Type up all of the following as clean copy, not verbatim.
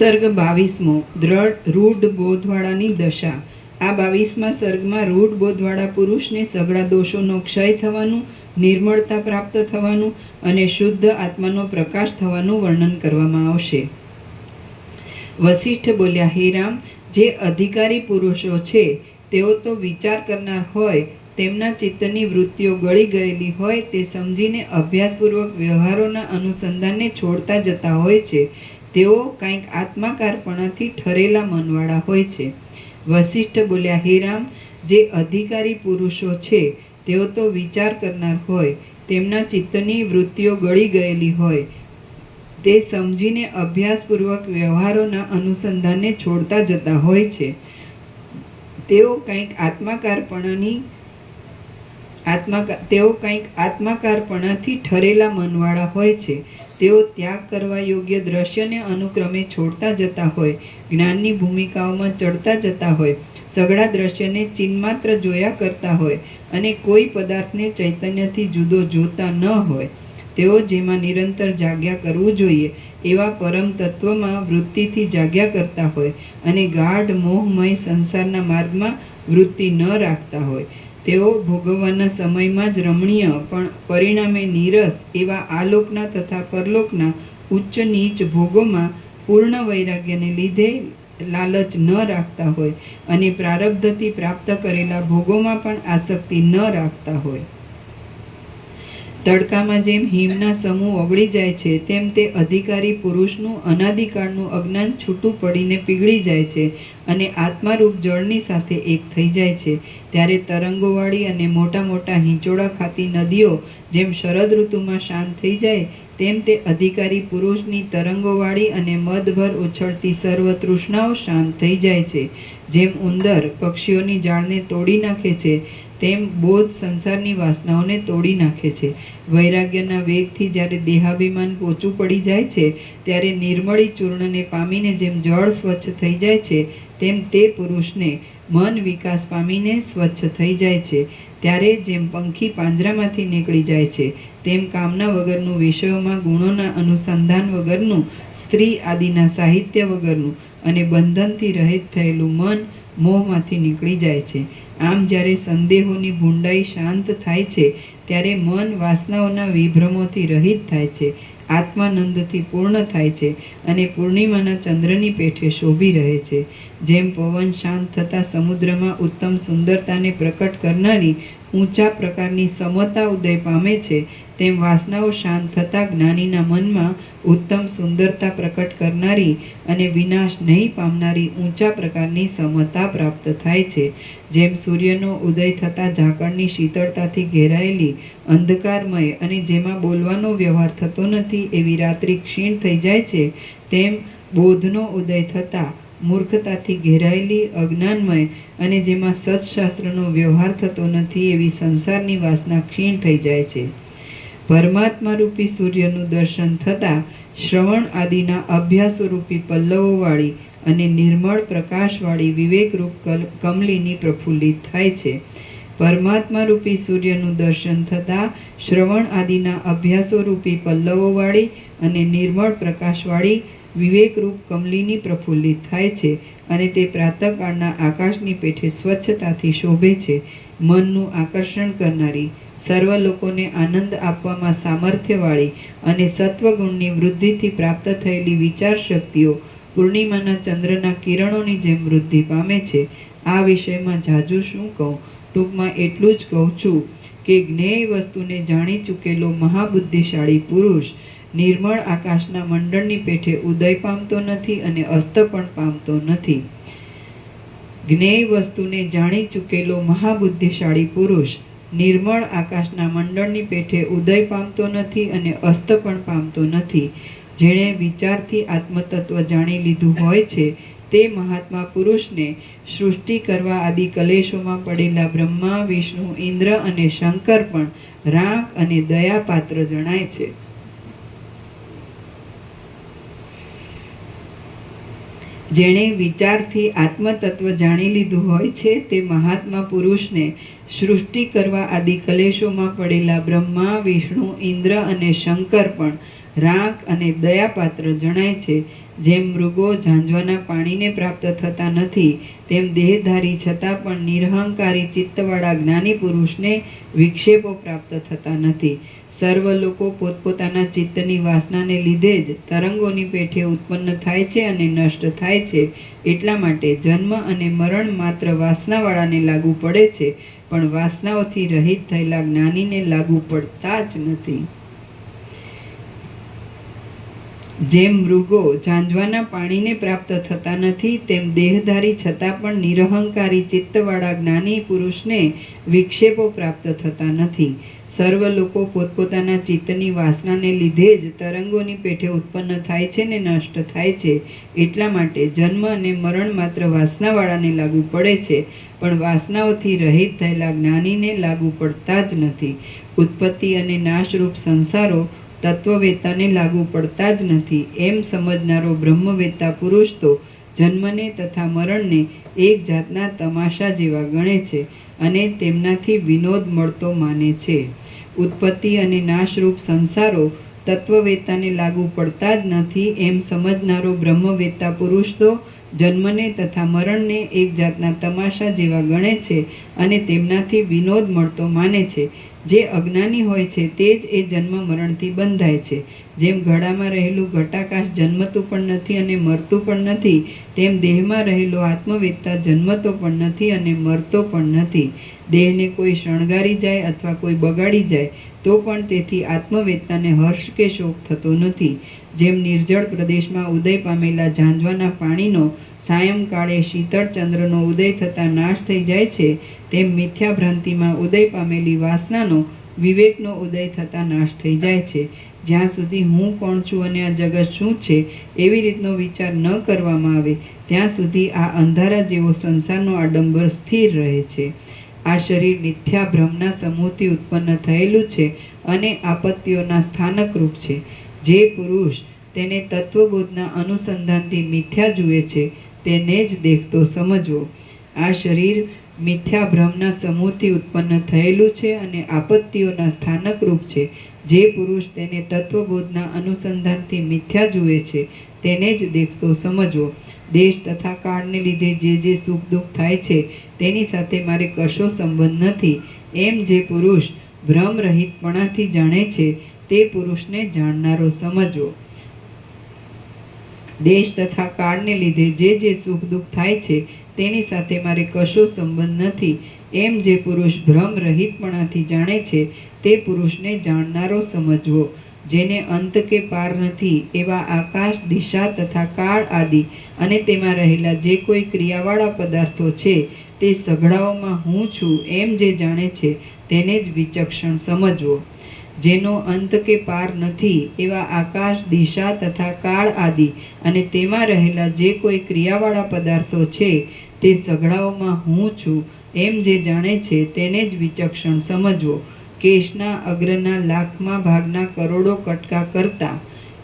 સર્ગ 22મો રૂઢ બોધવાળાની દશા. આ 22મા સર્ગમાં રૂઢ બોધવાળા પુરુષને સઘળા દોષોનો ક્ષય થવાનું, નિર્મળતા પ્રાપ્ત થવાનું અને શુદ્ધ આત્માનો પ્રકાશ થવાનું વર્ણન કરવામાં આવશે. વશિષ્ઠ બોલ્યા, હે રામ, જે અધિકારી પુરુષો છે તેઓ તો વિચાર કરનાર હોય, તેમના ચિત્તની વૃત્તિઓ ગળી ગયેલી હોય તે સમજીને અભ્યાસપૂર્વક વ્યવહારોના અનુસંધાનને છોડતા જતા હોય છે. તેઓ કંઈક આત્માકારપણાથી ઠરેલા મનવાળા હોય છે. વશિષ્ઠ બોલ્યા, હે રામ, જે અધિકારી પુરુષો છે તેઓ તો વિચાર કરનાર હોય, તેમના ચિત્તની વૃત્તિઓ ગળી ગયેલી હોય તે સમજીને અભ્યાસપૂર્વક વ્યવહારોના અનુસંધાનને છોડતા જતા હોય છે. તેઓ કંઈક આત્માકારપણાથી ઠરેલા મનવાળા હોય છે. તેઓ ત્યાગ કરવા યોગ્ય દ્રશ્યને અનુક્રમે છોડતા જતા હોય, જ્ઞાનની ભૂમિકાઓમાં ચડતા જતા હોય, સઘળા દ્રશ્યને ચિન્માત્ર જોયા કરતા હોય અને કોઈ પદાર્થને ચૈતન્યથી જુદો જોતા ન હોય. તેઓ જેમાં નિરંતર જાગ્યા કરવું જોઈએ એવા પરમ તત્વમાં વૃત્તિથી જાગ્યા કરતા હોય અને ગાઢ મોહમય સંસારના માર્ગમાં વૃત્તિ ન રાખતા હોય. તેઓ ભોગવવાના સમયમાં જ રમણીય પણ પરિણામે નીરસ એવા આલોકના તથા પરલોકના ઉચ્ચ નીચ ભોગોમાં પૂર્ણ વૈરાગ્યને લીધે લાલચ ન રાખતા હોય અને પ્રારબ્ધથી પ્રાપ્ત કરેલા ભોગોમાં પણ આસક્તિ ન રાખતા હોય. તડકામાં જેમ હિમના સમૂહ ઓગળી જાય છે તેમ તે અધિકારી પુરુષનું અનાદિકાળનું અજ્ઞાન છૂટું પડીને પીગળી જાય છે અને આત્મારૂપ જળની સાથે એક થઈ જાય છે. ત્યારે તરંગોવાળી અને મોટા મોટા હિંચોળા ખાતી નદીઓ જેમ શરદ ઋતુમાં શાંત થઈ જાય તેમ તે અધિકારી પુરુષની તરંગોવાળી અને મદભર ઉછળતી સર્વ તૃષ્ણાઓ શાંત થઈ જાય છે. જેમ ઉંદર પક્ષીઓની જાળને તોડી નાખે છે તેમ બોધ સંસારની વાસનાઓને તોડી નાખે છે. વૈરાગ્યના વેગથી જ્યારે દેહાભિમાન પોચું પડી જાય છે ત્યારે નિર્મળી ચૂર્ણને પામીને જેમ જળ સ્વચ્છ થઈ જાય છે તેમ તે પુરુષને મન વિકાસ પામીને સ્વચ્છ થઈ જાય છે. ત્યારે જેમ પંખી પાંજરામાંથી નીકળી જાય છે તેમ કામના વગરનું, વિષયોમાં ગુણોના અનુસંધાન વગરનું, સ્ત્રી આદિના સાહિત્ય વગરનું અને બંધનથી રહિત થયેલું મન મોહમાંથી નીકળી જાય છે. આમ જ્યારે સંદેહોની ભૂંડાઈ શાંત થાય છે ત્યારે મન વાસનાઓના વિભ્રમોથી રહિત થાય છે, આત્માનંદથી પૂર્ણ થાય છે અને પૂર્ણિમાના ચંદ્રની પેઠે શોભી રહે છે. જેમ પવન શાંત થતાં સમુદ્રમાં ઉત્તમ સુંદરતાને પ્રકટ કરનારી ઊંચા પ્રકારની સમતા ઉદય પામે છે તેમ વાસનાઓ શાંત થતાં જ્ઞાનીના મનમાં ઉત્તમ સુંદરતા પ્રકટ કરનારી અને વિનાશ નહીં પામનારી ઊંચા પ્રકારની સમતા પ્રાપ્ત થાય છે. જેમ સૂર્યનો ઉદય થતાં ઝાકળની શીતળતાથી ઘેરાયેલી અંધકારમય અને જેમાં બોલવાનો વ્યવહાર થતો નથી એવી રાત્રિ ક્ષીણ થઈ જાય છે, તેમ બોધનો ઉદય થતાં મૂર્ખતાથી ઘેરાયેલી અજ્ઞાનમય અને જેમાં સત્શાસ્ત્રનો વ્યવહાર થતો નથી એવી સંસારની વાસના ક્ષીણ થઈ જાય છે. પરમાત્મારૂપી સૂર્યનું દર્શન થતાં શ્રવણ આદિના અભ્યાસોરૂપી પલ્લવોવાળી અને નિર્મળ પ્રકાશવાળી વિવેકરૂપ કમલિની પ્રફુલ્લિત થાય છે. પરમાત્મારૂપી સૂર્યનું દર્શન થતાં શ્રવણ આદિના અભ્યાસોરૂપી પલ્લવોવાળી અને નિર્મળ પ્રકાશવાળી વિવેકરૂપ કમલિની પ્રફુલ્લિત થાય છે અને તે પ્રાતઃકાળના આકાશની પેઠે સ્વચ્છતાથી શોભે છે. મનનું આકર્ષણ કરનારી, સર્વ લોકોને આનંદ આપવામાં સામર્થ્યવાળી અને સત્વગુણની વૃદ્ધિથી પ્રાપ્ત થયેલી વિચાર શક્તિઓ પૂર્ણિમાના ચંદ્રના કિરણોની જેમ વૃદ્ધિ પામે છે. આ વિષયમાં ઝાઝું શું કહું, ટૂંકમાં એટલું જ કહું છું કે જ્ઞેય વસ્તુને જાણી ચૂકેલો મહાબુદ્ધિશાળી પુરુષ નિર્મળ આકાશના મંડળની પેઠે ઉદય પામતો નથી અને અસ્ત પણ પામતો નથી. જ્ઞેય વસ્તુને જાણી ચૂકેલો મહાબુદ્ધિશાળી પુરુષ નિર્મળ આકાશના મંડળની પેઠે ઉદય પામતો નથી અને અસ્ત પણ પામતો નથી. જેણે વિચારથી આત્મતત્વ જાણી લીધું હોય છે તે મહાત્મા પુરુષને સૃષ્ટિ કરવા આદિ કલેશોમાં પડેલા બ્રહ્મા, વિષ્ણુ, ઇન્દ્ર અને શંકર પણ રાગ અને દયાપાત્ર જણાય છે. જેણે વિચારથી આત્મતત્વ જાણી લીધું હોય છે તે મહાત્મા પુરુષને સૃષ્ટિ કરવા આદિ કલેશોમાં પડેલા બ્રહ્મા, વિષ્ણુ, ઇન્દ્ર અને શંકર પણ રાગ અને દયાપાત્ર જણાય છે. જેમ મૃગો ઝાંઝવાના પાણીને પ્રાપ્ત થતા નથી, તેમ દેહધારી છતાં પણ નિરહંકારી ચિત્તવાળા જ્ઞાની પુરુષને વિક્ષેપો પ્રાપ્ત થતા નથી. સર્વ લોકો પોતપોતાના ચિત્તની વાસનાને લીધે જ તરંગોની પેઠે ઉત્પન્ન થાય છે અને નષ્ટ થાય છે. એટલા માટે જન્મ અને મરણ માત્ર વાસનાવાળાને લાગુ પડે છે, પણ વાસનાઓથી રહિત થયેલા જ્ઞાનીને લાગુ પડતા જ નથી. જેમ મૃગો ઝાંઝવાના પાણીને પ્રાપ્ત થતા નથી, તેમ દેહધારી છતાં પણ નિરહંકારી ચિત્તવાળા જ્ઞાની પુરુષને વિક્ષેપો પ્રાપ્ત થતા નથી. સર્વ લોકો પોતપોતાના ચિત્તની વાસનાને લીધે જ તરંગોની પેઠે ઉત્પન્ન થાય છે ને નષ્ટ થાય છે. એટલા માટે જન્મ અને મરણ માત્ર વાસનાવાળાને લાગુ પડે છે, પણ વાસનાઓથી રહિત થયેલા જ્ઞાનીને લાગુ પડતા જ નથી. ઉત્પત્તિ અને નાશરૂપ સંસારો તત્વવેત્તાને લાગુ પડતા જ નથી. એમ સમજનારો બ્રહ્મવેત્તા પુરુષ તો જન્મને તથા મરણને એક જાતના તમાશા જેવા ગણે છે અને તેમનાથી વિનોદ મળતો માને છે. ઉત્પત્તિ અને નાશરૂપ સંસારો તત્વવેત્તાને લાગુ પડતા જ નથી. એમ સમજનારો બ્રહ્મવેત્તા પુરુષ તો જન્મને તથા મરણને એક જાતના તમાશા જેવા ગણે છે અને તેમનાથી વિનોદ મળતો માને છે. જે અજ્ઞાની હોય છે તે જ એ જન્મ મરણથી બંધાય છે. જેમ ઘડામાં રહેલું ઘટાકાશ જન્મતું પણ નથી અને મરતું પણ નથી, તેમ દેહમાં રહેલો આત્મવેત્તા જન્મતો પણ નથી અને મરતો પણ નથી. દેહને કોઈ શણગારી જાય અથવા કોઈ બગાડી જાય તો પણ તેથી આત્મવેત્તાને હર્ષ કે શોક થતો નથી. જેમ નિર્જળ પ્રદેશમાં ઉદય પામેલા ઝાંઝવાના પાણીનો સાયંકાળે શીતળ ચંદ્રનો ઉદય થતાં નાશ થઈ જાય છે, તેમ મિથ્યા ભ્રાંતિમાં ઉદય પામેલી વાસનાનો વિવેકનો ઉદય થતાં નાશ થઈ જાય છે. જ્યાં સુધી હું કોણ છું અને આ જગત શું છે એવી રીતનો વિચાર ન કરવામાં આવે, ત્યાં સુધી આ અંધારા જેવો સંસારનો આડંબર સ્થિર રહે છે. આ શરીર મિથ્યા ભ્રમના સમૂહથી ઉત્પન્ન થયેલું છે અને આપત્તિઓના સ્થાનકરૂપ છે. જે પુરુષ તેને તત્વબોધના અનુસંધાનથી મિથ્યા જુએ છે તેને જ દેખતો સમજવો. આ શરીર મિથ્યા ભ્રમના સમૂહથી ઉત્પન્ન થયેલું છે અને આપત્તિઓના સ્થાનકરૂપ છે. જે પુરુષ તેને તત્વબોધના અનુસંધાનથી મિથ્યા જુએ છે તેને જ દેખતો સમજવો. દેશ તથા કાળને લીધે જે સુખ દુઃખ થાય છે તેની સાથે મારે કશો સંબંધ નથી. એમ જે પુરુષ ભ્રમરહિતપણાથી જાણે છે તે પુરુષને જાણનારો સમજવો. દેશ તથા કાળને લીધે જે સુખ દુઃખ થાય છે તેની સાથે મારે કશો સંબંધ નથી. એમ જે પુરુષ ભ્રમરહિતપણાથી જાણે છે તે પુરુષને જાણનારો સમજવો. જેને અંત કે પાર નથી એવા આકાશ, દિશા તથા કાળ આદિ અને તેમાં રહેલા જે કોઈ ક્રિયાવાળા પદાર્થો છે તે સઘળાઓમાં હું છું એમ જે જાણે છે તેને જ વિચક્ષણ સમજવો. જેનો અંત કે પાર નથી એવા આકાશ, દિશા તથા કાળ આદિ અને તેમાં રહેલા જે કોઈ ક્રિયાવાળા પદાર્થો છે તે સઘળાઓમાં હું છું એમ જે જાણે છે તેને જ વિચક્ષણ સમજવો. કેશના અગ્રના લાખમાં ભાગના કરોડો કટકા કરતા,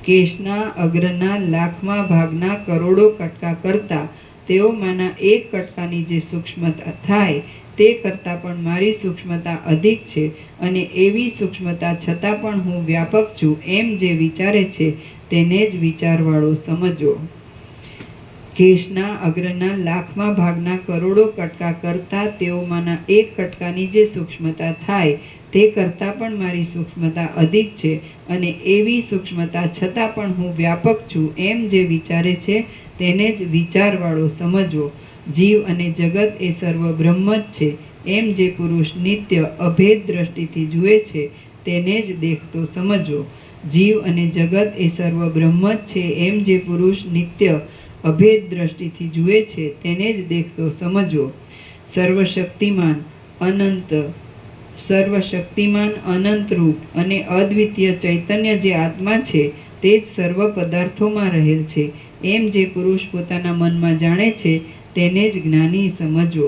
કેશના અગ્રના લાખમાં ભાગના કરોડો કટકા કરતા તેઓમાંના એક કટકાની જે સૂક્ષ્મતા થાય તે કરતાં પણ મારી સૂક્ષ્મતા અધિક છે અને એવી સૂક્ષ્મતા છતાં પણ હું વ્યાપક છું એમ જે વિચારે છે તેને જ વિચારવાળો સમજવો. કેશના અગ્રના લાખમાં ભાગના કરોડો કટકા કરતા તેઓમાંના એક કટકાની જે સૂક્ષ્મતા થાય તે કરતાં પણ મારી સૂક્ષ્મતા અધિક છે અને એવી સૂક્ષ્મતા છતાં પણ હું વ્યાપક છું એમ જે વિચારે છે તેને જ વિચારવાળો સમજવો. જીવ અને જગત એ સર્વ બ્રહ્મ જ છે એમ જે પુરુષ નિત્ય અભેદ દ્રષ્ટિથી જુએ છે તેને જ દેખતો સમજવો. જીવ અને જગત એ સર્વ બ્રહ્મ જ છે એમ જે પુરુષ નિત્ય અભેદ દ્રષ્ટિથી જુએ છે તેને જ દેખતો સમજવો. સર્વશક્તિમાન અનંત રૂપ અને અદ્વિતીય ચૈતન્ય જે આત્મા છે તે જ સર્વ પદાર્થોમાં રહેલ છે એમ જે પુરુષ પોતાના મનમાં જાણે છે તેને જ જ્ઞાની સમજવો.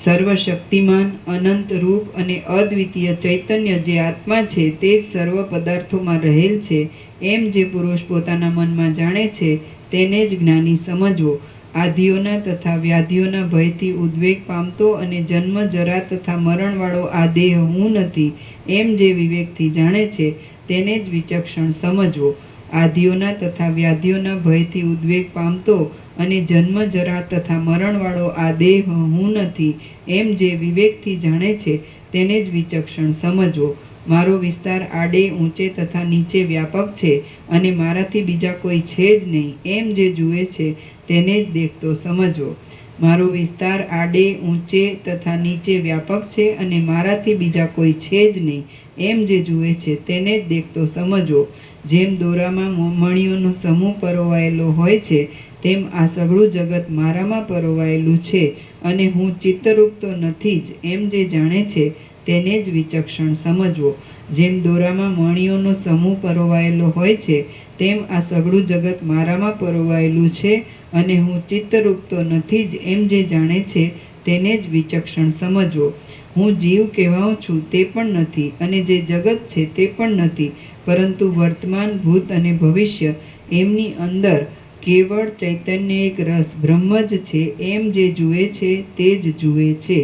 સર્વશક્તિમાન અનંત રૂપ અને અદ્વિતીય ચૈતન્ય જે આત્મા છે તે જ સર્વ પદાર્થોમાં રહેલ છે એમ જે પુરુષ પોતાના મનમાં જાણે છે તેને જ જ્ઞાની સમજવો. આધિઓના તથા વ્યાધિઓના ભયથી ઉદ્વેગ પામતો અને જન્મ, જરા તથા મરણવાળો આ દેહ હું નથી એમ જે વિવેકથી જાણે છે તેને જ વિચક્ષણ સમજવો. આધિઓના તથા વ્યાધિઓના ભયથી ઉદ્વેગ પામતો અને જન્મ જરા તથા મરણવાળો આ દેહ હું નથી એમ જે વિવેકથી જાણે છે તેને જ વિચક્ષણ સમજવો. મારો વિસ્તાર આડે ઊંચે તથા નીચે વ્યાપક છે અને મારાથી બીજા કોઈ છે જ નહીં એમ જે જુએ છે તેને જ દેખતો સમજવો. મારો વિસ્તાર આડે ઊંચે તથા નીચે વ્યાપક છે અને મારાથી બીજા કોઈ છે જ નહીં એમ જે જુએ છે તેને જ દેખતો સમજવો. જેમ દોરામાં મણીઓનો સમૂહ પરોવાયેલો હોય છે તેમ આ સઘળું જગત મારામાં પરોવાયેલું છે અને હું ચિત્તરૂપ તો નથી જ એમ જે જાણે છે તેને જ વિચક્ષણ સમજવો. જેમ દોરામાં મણીઓનો સમૂહ પરોવાયેલો હોય છે તેમ આ સઘળું જગત મારામાં પરોવાયેલું છે અને હું ચિત્તરૂપ તો નથી જ એમ જે જાણે છે તેને જ વિચક્ષણ સમજવો. હું જીવ કહેવાઉં છું તે પણ નથી અને જે જગત છે તે પણ નથી, પરંતુ વર્તમાન, ભૂત અને ભવિષ્ય એમની અંદર કેવળ ચૈતન્ય એક રસ બ્રહ્મ જ છે એમ જે જુએ છે તે જ જુએ છે.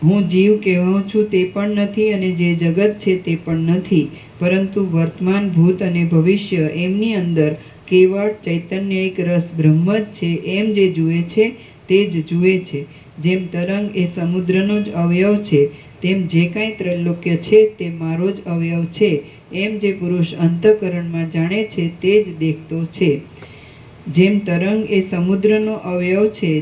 હું જીવ કહેવાઉં છું તે પણ નથી અને જે જગત છે તે પણ નથી, પરંતુ વર્તમાન, ભૂત અને ભવિષ્ય એમની અંદર કેવળ ચૈતન્ય એક રસ બ્રહ્મ જ છે એમ જે જુએ છે તે જ જુએ છે. જેમ તરંગ એ સમુદ્રનો જ અવયવ છે તેમ જે કાંઈ ત્રૈલોક્ય છે તે મારો જ અવયવ છે એમ જે પુરુષ અંતઃકરણમાં જાણે છે તે જ દેખતો છે. જેમ તરંગ એ સમુદ્રનો અવયવ છે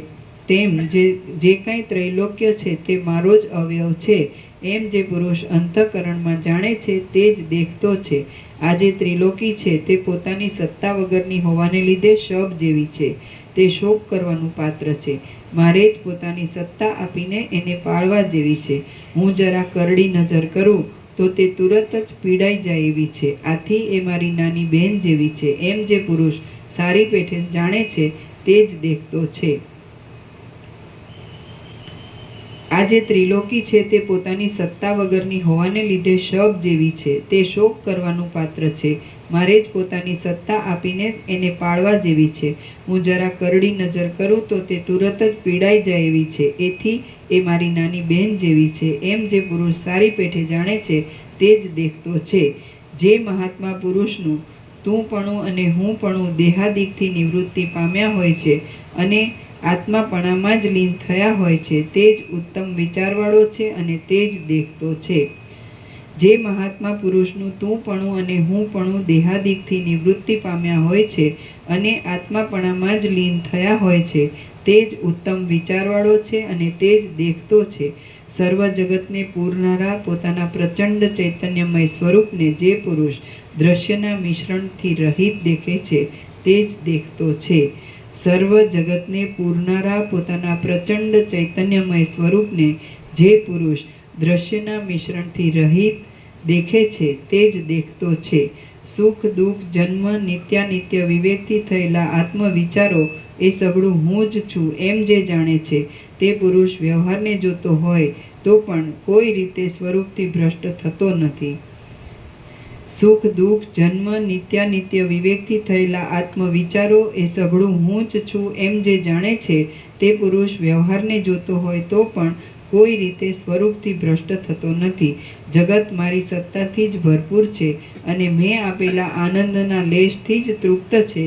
તેમ જે કાંઈ ત્રૈલોક્ય છે તે મારો જ અવયવ છે એમ જે પુરુષ અંતઃકરણમાં જાણે છે તે જ દેખતો છે. આ જે ત્રિલોકી છે તે પોતાની સત્તા વગરની હોવાને લીધે શબ જેવી છે. તે શોક કરવાનું પાત્ર છે. મારે જ પોતાની સત્તા આપીને એને પાળવા જેવી છે. હું જરા કરડી નજર કરું તો તે તુરત જ પીડાઈ જાય એવી છે. આથી એ મારી નાની બહેન જેવી છે એમ જે પુરુષ સારી પેઠે જાણે છે તે જ દેખતો છે. આ જે ત્રિલોકી છે તે પોતાની સત્તા વગરની હોવાને લીધે શબ જેવી છે. તે શોક કરવાનું પાત્ર છે. મારે જ પોતાની સત્તા આપીને એને પાળવા જેવી છે. હું જરા કરડી નજર કરું તો તે તુરત જ પીડાઈ જાય એવી છે. એથી એ મારી નાની બહેન જેવી છે એમ જે પુરુષ સારી પેઠે જાણે છે તે જ દેખતો છે. જે મહાત્મા પુરુષનું તુંપણું અને હુંપણું દેહાદિકથી નિવૃત્તિ પામ્યા હોય છે અને આત્માપણામાં જ લીન થયા હોય છે તે જ ઉત્તમ વિચારવાળો છે અને તે જ દેખતો છે. જે મહાત્મા પુરુષનું તુંપણું અને હુંપણું દેહાદિકથી નિવૃત્તિ પામ્યા હોય છે અને આત્માપણામાં જ લીન થયા હોય છે તે જ ઉત્તમ વિચારવાળો છે અને તે જ દેખતો છે. સર્વ જગતને પૂરનારા પોતાના પ્રચંડ ચૈતન્યમય સ્વરૂપને જે પુરુષ દ્રશ્યના મિશ્રણથી રહિત દેખે છે તે જ દેખતો છે. સર્વ જગતને પૂરનારા પોતાના પ્રચંડ ચૈતન્યમય સ્વરૂપને જે પુરુષ દ્રશ્યના મિશ્રણથી રહિત દેખે છે તે જ દેખતો છે. સુખ, દુઃખ, જન્મ, નિત્યાનિત્ય વિવેકથી થયેલા આત્મવિચારો એ સઘળું હું જ છું એમ જે જાણે છે તે પુરુષ વ્યવહારને જોતો હોય તો પણ કોઈ રીતે સ્વરૂપથી ભ્રષ્ટ થતો નથી. સુખ, દુઃખ, જન્મ, નિત્યાનિત્ય વિવેકથી થયેલા આત્મવિચારો એ સઘળું હું જ છું એમ જે જાણે છે તે પુરુષ વ્યવહારને જોતો હોય તો પણ કોઈ રીતે સ્વરૂપથી ભ્રષ્ટ થતો નથી. જગત મારી સત્તાથી જ ભરપૂર છે અને મેં આપેલા આનંદના લેશથી જ તૃપ્ત છે.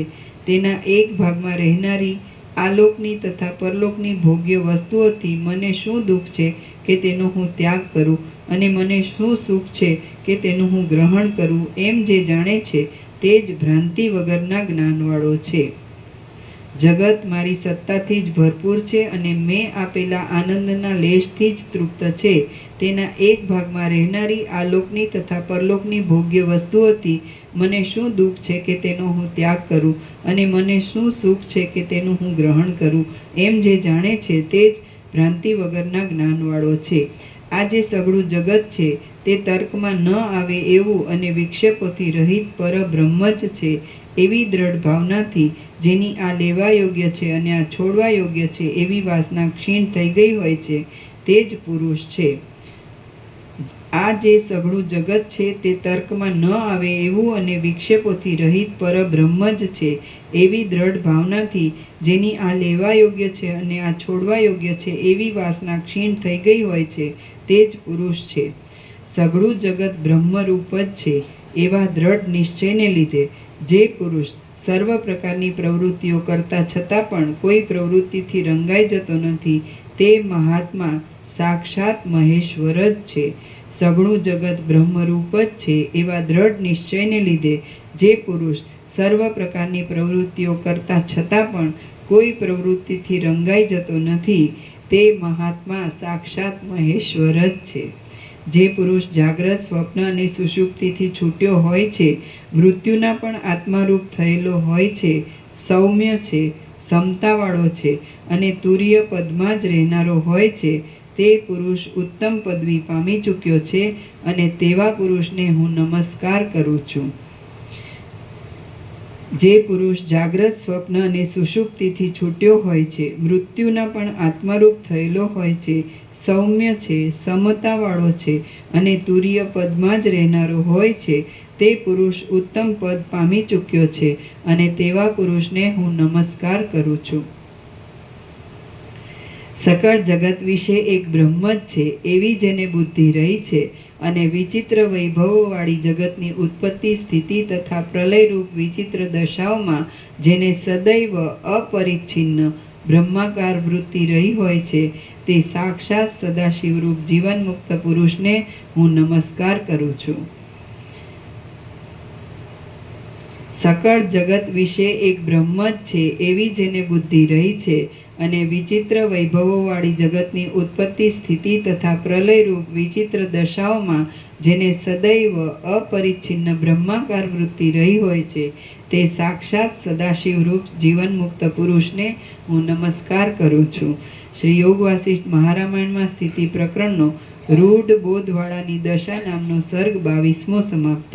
તેના એક ભાગમાં રહેનારી આલોકની તથા પરલોકની ભોગ્ય વસ્તુઓથી મને શું દુઃખ છે કે તેનો હું ત્યાગ કરું અને મને શું સુખ છે કે તેનું હું ગ્રહણ કરું એમ જે જાણે છે તે જ ભ્રાંતિ વગરના જ્ઞાનવાળો છે. જગત મારી સત્તાથી જ ભરપૂર છે અને મેં આપેલા આનંદના લેશથી જ તૃપ્ત છે. તેના એક ભાગમાં રહેનારી આલોકની તથા પરલોકની ભોગ્ય વસ્તુઓથી મને શું દુઃખ છે કે તેનો હું ત્યાગ કરું અને મને શું સુખ છે કે તેનું હું ગ્રહણ કરું એમ જે જાણે છે તે જ ભ્રાંતિ વગરના જ્ઞાનવાળો છે. આ જે સઘળું જગત છે તે તર્કમાં ન આવે એવું અને વિક્ષેપોથી રહિત પરબ્રહ્મ જ છે એવી દ્રઢ ભાવનાથી જેની આ લેવા યોગ્ય છે અને આ છોડવા યોગ્ય છે એવી વાસના ક્ષીણ થઈ ગઈ હોય છે તે જ પુરુષ છે. આ જે સઘળું જગત છે તે તર્કમાં ન આવે એવું અને વિક્ષેપોથી રહિત પરબ્રહ્મ જ છે એવી દ્રઢ ભાવનાથી જેની આ લેવા યોગ્ય છે અને આ છોડવા યોગ્ય છે એવી વાસના ક્ષીણ થઈ ગઈ હોય છે તે જ પુરુષ છે. સઘળું જગત બ્રહ્મરૂપ જ છે એવા દ્રઢ નિશ્ચયને લીધે જે પુરુષ સર્વ પ્રકારની પ્રવૃત્તિઓ કરતા છતાં પણ કોઈ પ્રવૃત્તિથી રંગાઈ જતો નથી, તે મહાત્મા સાક્ષાત મહેશ્વર જ છે. સઘળું જગત બ્રહ્મરૂપ જ છે એવા દ્રઢ નિશ્ચયને લીધે જે પુરુષ સર્વ પ્રકારની પ્રવૃત્તિઓ કરતા છતાં પણ કોઈ પ્રવૃત્તિથી રંગાઈ જતો નથી, તે મહાત્મા સાક્ષાત મહેશ્વર જ છે. જે પુરુષ જાગ્રત, સ્વપ્ન અને સુષુપ્તિથી છૂટ્યો હોય છે, મૃત્યુના પણ આત્મારૂપ થયેલો હોય છે, સૌમ્ય છે, સમતાવાળો છે અને તુર્ય પદમાં જ રહેનારો હોય છે, તે પુરુષ ઉત્તમ પદવી પામી ચૂક્યો છે અને તેવા પુરુષને હું નમસ્કાર કરું છું. જે પુરુષ જાગ્રત, સ્વપ્ન અને સુષુપ્તિથી છૂટ્યો હોય છે, મૃત્યુના પણ આત્મારૂપ થયેલો હોય છે, સૌમ્ય છે, સમતાવાળો છે અને તુર્ય પદમાં જ રહેનારો હોય છે, તે પુરુષ ઉત્તમ પદ પામી ચૂક્યો છે અને તેવા પુરુષને હું નમસ્કાર કરું છું. સકળ જગત વિશે એક બ્રહ્મ જ છે એવી જેને બુદ્ધિ રહી છે અને વિચિત્ર વૈભવોવાળી જગતની ઉત્પત્તિ, સ્થિતિ તથા પ્રલયરૂપ વિચિત્ર દશાઓમાં જેને સદૈવ અપરિચ્છિન્ન બ્રહ્માકાર વૃત્તિ રહી હોય છે, તે સાક્ષાત સદાશિવરૂપ જીવનમુક્ત પુરુષને હું નમસ્કાર કરું છું. સકળ જગત વિશે એક બ્રહ્મ જ છે એવી જેને બુદ્ધિ રહી છે અને વિચિત્ર વૈભવોવાળી જગતની ઉત્પત્તિ, સ્થિતિ તથા પ્રલયરૂપ વિચિત્ર દશાઓમાં જેને સદૈવ અપરિચ્છિન્ન બ્રહ્માકાર વૃત્તિ રહી હોય છે, તે સાક્ષાત સદાશિવરૂપ જીવનમુક્ત પુરુષને હું નમસ્કાર કરું છું. શ્રી યોગ વાસિષ્ઠ મહારામાયણમાં સ્થિતિ પ્રકરણનો રૂઢ બોધવાળાની દશા નામનો સર્ગ 22મો સમાપ્ત.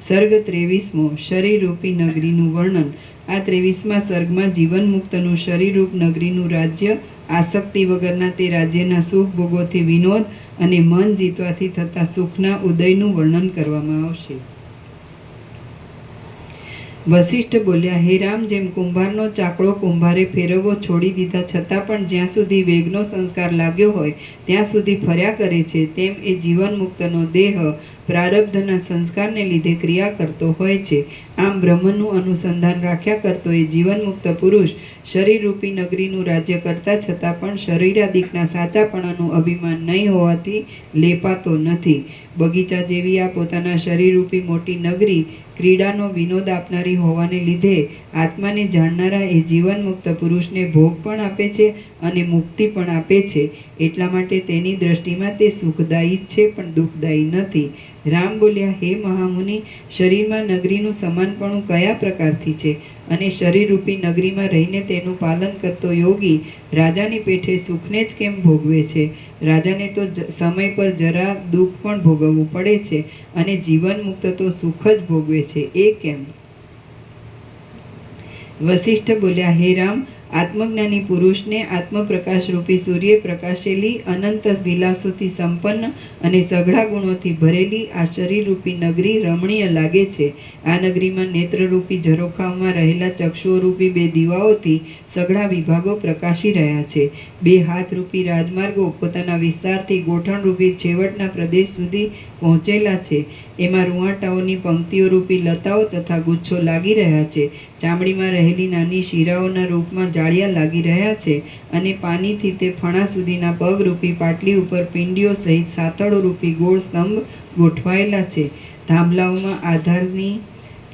સર્ગ 23મો શરીરરૂપી નગરીનું વર્ણન. આ 23મા સર્ગમાં જીવનમુક્તનું શરીરરૂપ નગરીનું રાજ્ય, આસક્તિ વગરના તે રાજ્યના સુખ ભોગોથી વિનોદ અને મન જીતવાથી થતા સુખના ઉદયનું વર્ણન કરવામાં આવશે. વસિષ્ઠ બોલ્યા, હે રામ, જેમ કુંભારનો ચાકડો કુંભારે ફેરવવો છોડી દીધા છતાં પણ જ્યાં સુધી વેગનો સંસ્કાર લાગ્યો હોય ત્યાં સુધી ફર્યા કરે છે, તેમ એ જીવનમુક્તનો દેહ પ્રારબ્ધના સંસ્કારને લીધે ક્રિયા કરતો હોય છે. આમ બ્રહ્મનું અનુસંધાન રાખ્યા કરતો એ જીવનમુક્ત પુરુષ શરીરરૂપી નગરીનું રાજ્ય કરતા છતાં પણ શરીરાદિકના સાચાપણાનું અભિમાન નહીં હોવાથી લેપાતો નથી. બગીચા જેવી આ પોતાના શરીરરૂપી મોટી નગરી ક્રીડાનો વિનોદ આપનારી હોવાને લીધે આત્માને જાણનારા એ જીવનમુક્ત પુરુષને ભોગ પણ આપે છે અને મુક્તિ પણ આપે છે. એટલા માટે તેની દ્રષ્ટિમાં તે સુખદાયી જ છે પણ દુઃખદાયી નથી. રામ બોલ્યા, હે મહામુનિ, શરીરમાં નગરીનું સમાનપણું કયા પ્રકારથી છે અને શરીરરૂપી નગરીમાં રહીને તેનું પાલન કરતો યોગી રાજાની પેઠે સુખને જ કેમ ભોગવે છે? રાજાને તો સમય પર જરા દુઃખ પણ ભોગવવું પડે છે અને જીવન મુક્ત તો સુખ જ ભોગવે છે, એ કેમ? વસિષ્ઠ બોલ્યા, હે રામ, આત્મજ્ઞાની પુરુષને આત્મપ્રકાશરૂપી સૂર્ય પ્રકાશેલી, અનંત વિલાસોથી સંપન્ન અને સઘળા ગુણોથી ભરેલી આ શરીરરૂપી નગરી રમણીય લાગે છે. આ નગરીમાં નેત્રરૂપી ઝરોખાઓમાં રહેલા ચક્ષુઓરૂપી 2 દીવાઓથી સઘળા વિભાગો પ્રકાશી રહ્યા છે. 2 હાથરૂપી રાજમાર્ગો પોતાના વિસ્તારથી ગોઠણરૂપી છેવટના પ્રદેશ સુધી પહોંચેલા છે. એમાં રૂંવાટાઓની પંક્તિઓરૂપી લતાઓ તથા ગુચ્છો લાગી રહ્યા છે. ચામડીમાં રહેલી નાની શીરાઓના રૂપમાં જાળિયા લાગી રહ્યા છે અને પાનીથી તે ફણા સુધીના પગરૂપી પાટલી ઉપર પિંડીઓ સહિત સાથળોરૂપી ગોળ સ્તંભ ગોઠવાયેલા છે. થાંભલાઓમાં આધારની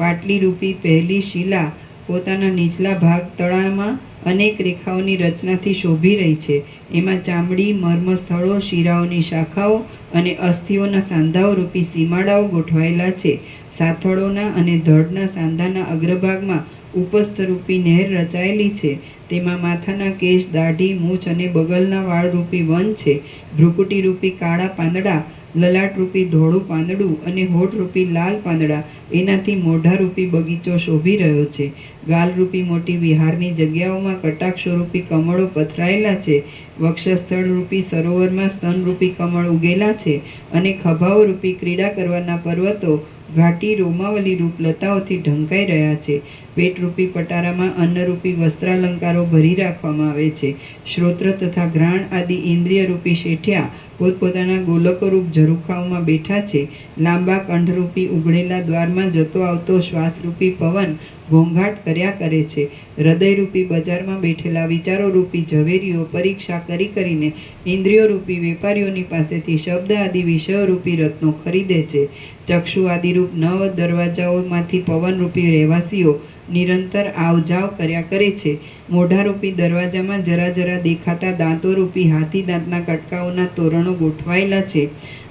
પાટલીરૂપી પહેલી શિલા પોતાના નીચલા ભાગ તળામાં અનેક રેખાઓની રચનાથી શોભી રહી છે. એમાં ચામડી, મર્મસ્થળો, શીરાઓની શાખાઓ અને અસ્થિઓના સાંધાઓરૂપી સીમાડાઓ ગોઠવાયેલા છે. સાથળોના અને ધડના સાંધાના અગ્રભાગમાં ઉપસ્થરૂપી નહેર રચાયેલી છે. તેમાં માથાના કેશ, દાઢી, મૂછ અને બગલના વાળરૂપી વન છે. ભ્રુકુટીરૂપી કાળા પાંદડા, લલાટરૂપી ધોળું પાંદડું અને હોઠરૂપી લાલ પાંદડા, એનાથી મોઢારૂપી બગીચો શોભી રહ્યો છે. ગાલરૂપી મોટી વિહારની જગ્યાઓમાં કટાક્ષોરૂપી કમળો પથરાયેલા છે. વક્ષસ્થળરૂપી સરોવરમાં સ્તનરૂપી કમળ ઉગેલા છે અને ખભાઓરૂપી ક્રીડા કરવાના પર્વતો ઘાટી રોમાવલીરૂપ લતાઓથી ઢંકાઈ રહ્યા છે. પેટરૂપી પટારામાં અન્નરૂપી વસ્ત્રાલંકારો ભરી રાખવામાં આવે છે. શ્રોત્ર તથા ઘ્રાણ આદિ ઇન્દ્રિયરૂપી શેઠિયા પોતપોતાના ગોલકોરૂપ ઝરૂખાઓમાં બેઠા છે. લાંબા કંઠરૂપી ઉઘડેલા દ્વારમાં જતો આવતો શ્વાસરૂપી પવન ઘોંઘાટ કર્યા કરે છે. હૃદયરૂપી બજારમાં બેઠેલા વિચારોરૂપી ઝવેરીઓ પરીક્ષા કરીને ઇન્દ્રિયોરૂપી વેપારીઓની પાસેથી શબ્દ આદિ વિષયોરૂપી રત્નો ખરીદે છે. ચક્ષુ આદિરૂપ 9 દરવાજાઓમાંથી પવનરૂપી રહેવાસીઓ નિરંતર આવજાવ કર્યા કરે છે. મોઢારૂપી દરવાજામાં જરા જરા દેખાતા દાંતોરૂપી હાથી દાંતના કટકાઓના તોરણો ગોઠવાયેલા છે.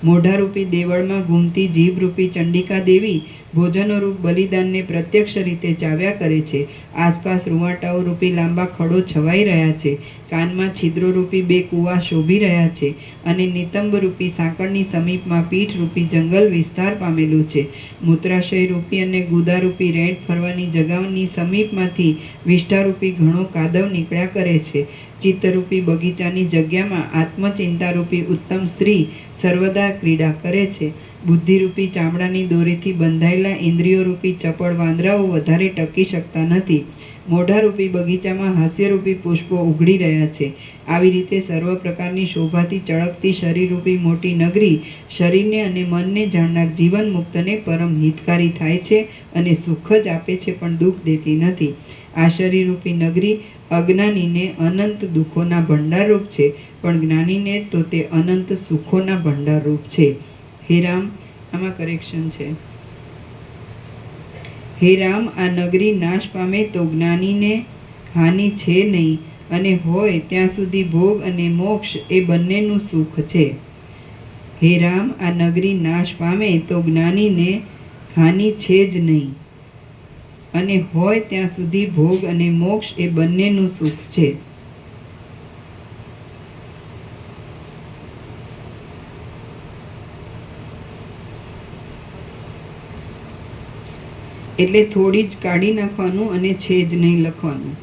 મોઢારૂપી દેવળમાં ઘૂમતી જીભરૂપી ચંડિકા દેવી ભોજનોરૂપ બલિદાનને પ્રત્યક્ષ રીતે ચાવ્યા કરે છે. આસપાસ રૂંવાટાઓરૂપી લાંબા ખડો છવાઈ રહ્યા છે. કાનમાં છિદ્રોરૂપી 2 કૂવા શોભી રહ્યા છે અને નિતંબરૂપી સાંકળની સમીપમાં પીઠરૂપી જંગલ વિસ્તાર પામેલું છે. મૂત્રાશયરૂપી અને ગુદારૂપી રેંટ ફરવાની જગાની સમીપમાંથી વિષ્ઠારૂપી ઘણો કાદવ નીકળ્યા કરે છે. ચિત્તરૂપી બગીચાની જગ્યામાં આત્મચિંતારૂપી ઉત્તમ સ્ત્રી સર્વદા ક્રીડા કરે છે. બુદ્ધિરૂપી ચામડાની દોરીથી બંધાયેલા ઇન્દ્રિયોરૂપી ચપળ વાંદરાઓ વધારે ટકી શકતા નથી. મોઢારૂપી બગીચામાં હાસ્યરૂપી પુષ્પો ઉઘડી રહ્યા છે. આવી રીતે સર્વ પ્રકારની શોભાથી ચળકતી શરીરરૂપી મોટી નગરી શરીરને અને મનને જાણનાર જીવન મુક્તને પરમ હિતકારી થાય છે અને સુખ જ આપે છે, પણ દુઃખ દેતી નથી. આ શરીરરૂપી નગરી અજ્ઞાનીને અનંત દુઃખોના ભંડારરૂપ છે, પણ જ્ઞાનીને તો તે અનંત સુખોના ભંડારરૂપ છે. હે રામ, આમાં કરેક્શન છે. હે રામ, આ નગરી નાશ પામે તો જ્ઞાનીને હાનિ છે નહીં, અને હોય ત્યાં સુધી ભોગ અને મોક્ષ એ બંનેનું સુખ છે. હે રામ, આ નગરી નાશ પામે તો જ્ઞાનીને હાનિ છે જ નહીં, અને હોય ત્યાં સુધી ભોગ અને મોક્ષ એ બંનેનું સુખ છે. એટલે થોડી જ કાઢી નાખવાનું અને છે જ નહીં લખવાનું.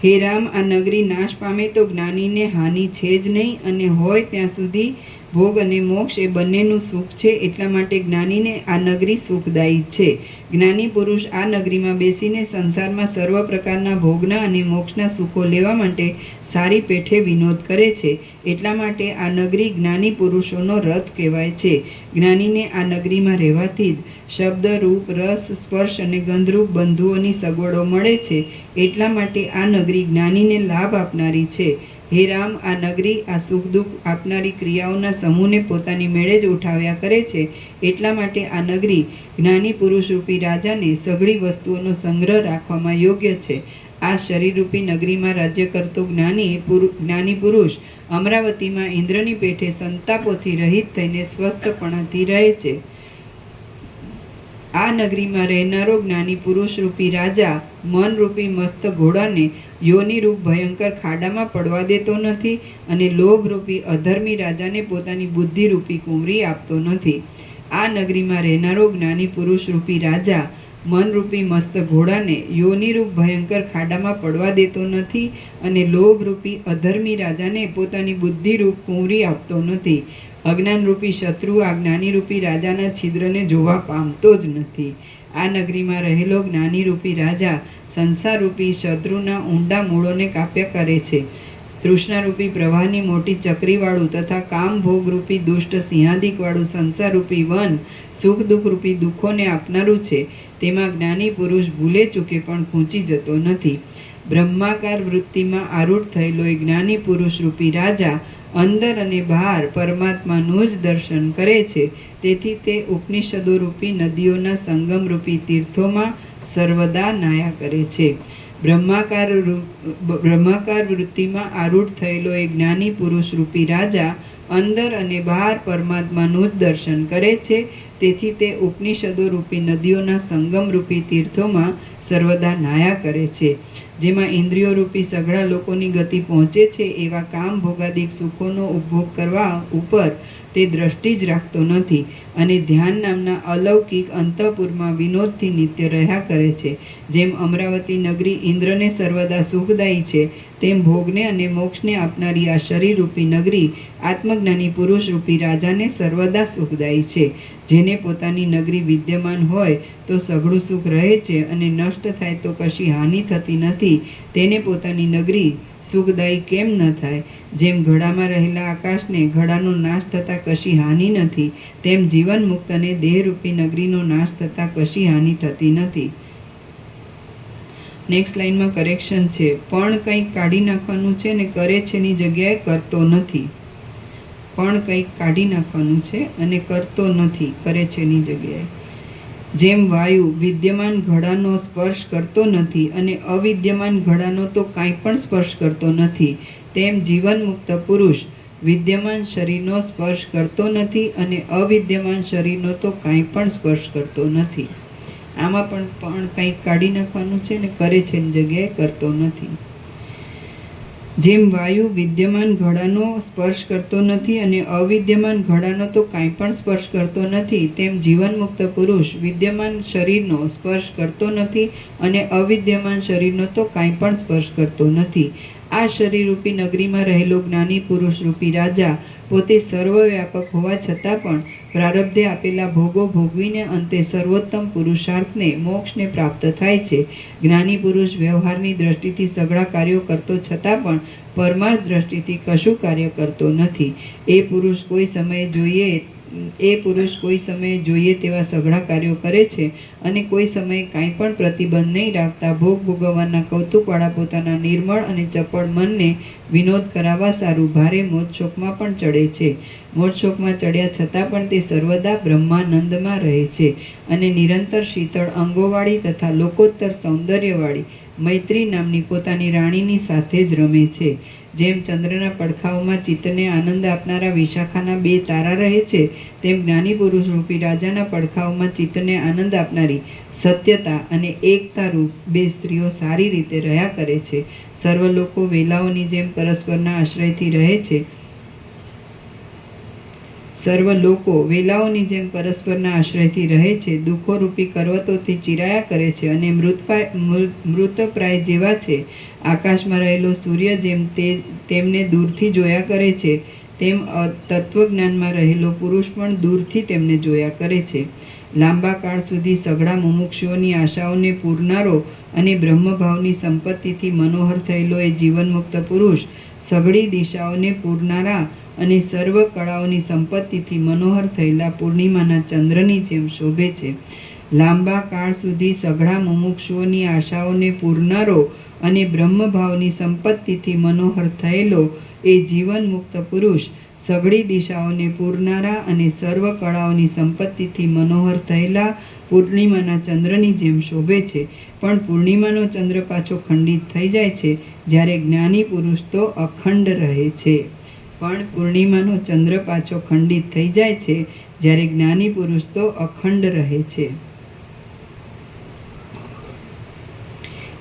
હે રામ, આ નગરી નાશ પામે તો જ્ઞાનીને હાનિ છે જ નહીં, અને હોય ત્યાં સુધી ભોગ અને મોક્ષ એ બંનેનું સુખ છે. એટલા માટે જ્ઞાનીને આ નગરી સુખદાયી છે. જ્ઞાની પુરુષ આ નગરીમાં બેસીને સંસારમાં સર્વ પ્રકારના ભોગના અને મોક્ષના સુખો લેવા માટે સારી પેઠે વિનોદ કરે છે. એટલા માટે આ નગરી જ્ઞાની પુરુષોનો રથ કહેવાય છે. જ્ઞાનીને આ નગરીમાં રહેવાથી જ શબ્દ, રૂપ, રસ, સ્પર્શ અને ગંધરૂપ બંધુઓની સગવડો મળે છે. એટલા માટે આ નગરી જ્ઞાનીને લાભ આપનારી છે. હે રામ, આ નગરી આ સુખ દુઃખ આપનારી ક્રિયાઓના સમૂહને પોતાની મેળે જ ઉઠાવ્યા કરે છે. એટલા માટે આ નગરી જ્ઞાની પુરુષરૂપી રાજાને સઘળી વસ્તુઓનો સંગ્રહ રાખવામાં યોગ્ય છે. આ શરીરરૂપી નગરીમાં રાજ્ય કરતો જ્ઞાની પુરુષ અમરાવતીમાં ઇન્દ્રની પેઠે સંતાપોથી રહિત થઈને સ્વસ્થપણાથી રહે છે. આ નગરીમાં રહેનારો જ્ઞાની પુરુષરૂપી રાજા મનરૂપી મસ્ત ઘોડાને યોનિરૂપ ભયંકર ખાડામાં પડવા દેતો નથી, અને લોભરૂપી અધર્મી રાજાને પોતાની બુદ્ધિરૂપી કુંવરી આપતો નથી. આ નગરીમાં રહેનારો જ્ઞાની પુરુષરૂપી રાજા મનરૂપી મસ્ત ઘોડાને યોનિરૂપ ભયંકર ખાડામાં પડવા દેતો નથી, અને લોભરૂપી અધર્મી રાજાને પોતાની બુદ્ધિરૂપ કુંવરી આપતો નથી. અજ્ઞાનરૂપી શત્રુ આ જ્ઞાનીરૂપી રાજાના છિદ્રને જોવા પામતો જ નથી. આ નગરીમાં રહેલો જ્ઞાનીરૂપી રાજા સંસારરૂપી શત્રુના ઊંડા મૂળોને કાપ્યા કરે છે. તૃષ્ણારૂપી પ્રવાહની મોટી ચક્રીવાળું તથા કામભોગરૂપી દુષ્ટ સિંહાદિકવાળું સંસારરૂપી વન સુખ દુઃખરૂપી દુઃખોને આપનારું છે. તેમાં જ્ઞાની પુરુષ ભૂલે ચૂકે પણ ખૂંચી જતો નથી. બ્રહ્માકાર વૃત્તિમાં આરૂઢ થયેલો એ જ્ઞાની પુરુષરૂપી રાજા અંદર અને બહાર પરમાત્માનું જ દર્શન કરે છે. તેથી તે ઉપનિષદોરૂપી નદીઓના સંગમરૂપી તીર્થોમાં સર્વદા નાયા કરે છે. બ્રહ્માકાર વૃત્તિમાં આરૂઢ થયેલો એ જ્ઞાની પુરુષરૂપી રાજા અંદર અને બહાર પરમાત્માનું જ દર્શન કરે છે. તેથી તે ઉપનિષદોરૂપી નદીઓના સંગમરૂપી તીર્થોમાં સર્વદા નાયા કરે છે. જેમાં ઇન્દ્રિયોરૂપી સઘળા લોકોની ગતિ પહોંચે છે, એવા કામ ભોગાદિક સુખોનો ઉપભોગ કરવા ઉપર તે દ્રષ્ટિ જ રાખતો નથી, અને ધ્યાન નામના અલૌકિક અંતઃપુરમાં વિનોદથી નિત્ય રહ્યા કરે છે. જેમ અમરાવતી નગરી ઇન્દ્રને સર્વદા સુખદાયી છે, તેમ ભોગને અને મોક્ષને આપનારી આ શરીરરૂપી નગરી આત્મજ્ઞાની પુરુષરૂપી રાજાને સર્વદા સુખદાયી છે. જેને પોતાની નગરી વિદ્યમાન હોય તો સઘળું સુખ રહે છે, અને નષ્ટ થાય તો કશી હાનિ થતી નથી, તેને પોતાની નગરી સુખદાયી કેમ ન થાય? જેમ ઘડામાં રહેલા આકાશને ઘડાનો નાશ થતાં કશી હાનિ નથી, તેમ જીવન મુક્તને દેહરૂપી નગરીનો નાશ થતાં કશી હાનિ થતી નથી. નેક્સ્ટ લાઇનમાં કરેક્શન છે. પણ કંઈક કાઢી નાખવાનું છે અને કરે છેની જગ્યાએ કરતો નથી. પણ કંઈક કાઢી નાખવાનું છે અને કરતો નથી, કરે છેની જગ્યાએ. જેમ વાયુ વિદ્યમાન ઘડાનો સ્પર્શ કરતો નથી અને અવિદ્યમાન ઘડાનો તો કાંઈ પણ સ્પર્શ કરતો નથી, તેમ જીવન મુક્ત પુરુષ વિદ્યમાન શરીરનો સ્પર્શ કરતો નથી અને અવિદ્યમાન શરીરનો તો કાંઈ પણ સ્પર્શ કરતો નથી. આમાં પણ કંઈક કાઢી નાખવાનું છે ને કરે છે એની જગ્યાએ કરતો નથી. જેમ વાયુ વિદ્યમાન ઘડાનો સ્પર્શ કરતો નથી અને અવિદ્યમાન ઘડાનો તો કાંઈ પણ સ્પર્શ કરતો નથી, તેમ જીવન મુક્ત પુરુષ વિદ્યમાન શરીરનો સ્પર્શ કરતો નથી અને અવિદ્યમાન શરીરનો તો કાંઈ પણ સ્પર્શ કરતો નથી. આ શરીરરૂપી નગરીમાં રહેલો જ્ઞાની પુરુષ રૂપી રાજા પોતે સર્વવ્યાપક હોવા છતાં પણ પ્રારબ્ધે આપેલા ભોગો ભોગવીને અંતે સર્વોત્તમ પુરુષાર્થને મોક્ષને પ્રાપ્ત થાય છે. જ્ઞાની પુરુષ વ્યવહારની દ્રષ્ટિથી સઘળા કાર્યો કરતો છતાં પણ પરમાર્થ દ્રષ્ટિથી કશું કાર્ય કરતો નથી. એ પુરુષ કોઈ સમયે જોઈએ તેવા સઘળા કાર્યો કરે છે અને કોઈ સમયે કાંઈ પણ પ્રતિબંધ નહીં રાખતા ભોગ ભોગવવાના કૌતુકવાળા પોતાના નિર્મળ અને ચપળ મનને વિનોદ કરાવવા સારું ભારે મોજશોખમાં પણ ચડે છે. મોજશોખમાં ચડ્યા છતાં પણ તે સર્વદા બ્રહ્માનંદમાં રહે છે અને નિરંતર શીતળ અંગોવાળી તથા લોકોત્તર સૌંદર્યવાળી મૈત્રી નામની પોતાની રાણીની સાથે જ રમે છે. જેમ ચંદ્રના પડખાઓમાં ચિત્તને આનંદ આપનારા વિશાખાના 2 તારા રહે છે, તેમ જ્ઞાની પુરુષ રૂપી રાજાના પડખાઓમાં ચિત્તને આનંદ આપનારી સત્યતા અને એકતા રૂપ 2 સ્ત્રીઓ સારી રીતે રહ્યા કરે છે. સર્વ લોકો વેલાઓની જેમ પરસ્પરના આશ્રયથી રહે છે. દુઃખોરૂપી કરવતોથી ચીરાયા કરે છે અને મૃતપ્રાય જેવા છે. આકાશમાં રહેલો સૂર્ય જેમ તેમને દૂરથી જોયા કરે છે, તેમ તત્વજ્ઞાનમાં રહેલો પુરુષ પણ દૂરથી તેમને જોયા કરે છે. લાંબા કાળ સુધી સઘળા મુમુક્ષુઓની આશાઓને પૂરનારો અને બ્રહ્મભાવની સંપત્તિથી મનોહર થયેલો એ જીવનમુક્ત પુરુષ સઘળી દિશાઓને પૂરનારા અને સર્વ કળાઓની સંપત્તિથી મનોહર થયેલા પૂર્ણિમાના ચંદ્રની જેમ શોભે છે. લાંબા કાળ સુધી સઘળા મુમુક્ષુઓની આશાઓને પૂરનારો અને બ્રહ્મભાવની સંપત્તિથી મનોહર થયેલો એ જીવન મુક્ત પુરુષ સઘળી દિશાઓને પૂરનારા અને સર્વ કળાઓની સંપત્તિથી મનોહર થયેલા પૂર્ણિમાના ચંદ્રની જેમ શોભે છે. પણ પૂર્ણિમાનો ચંદ્ર પાછો ખંડિત થઈ જાય છે, જ્યારે જ્ઞાની પુરુષ તો અખંડ રહે છે.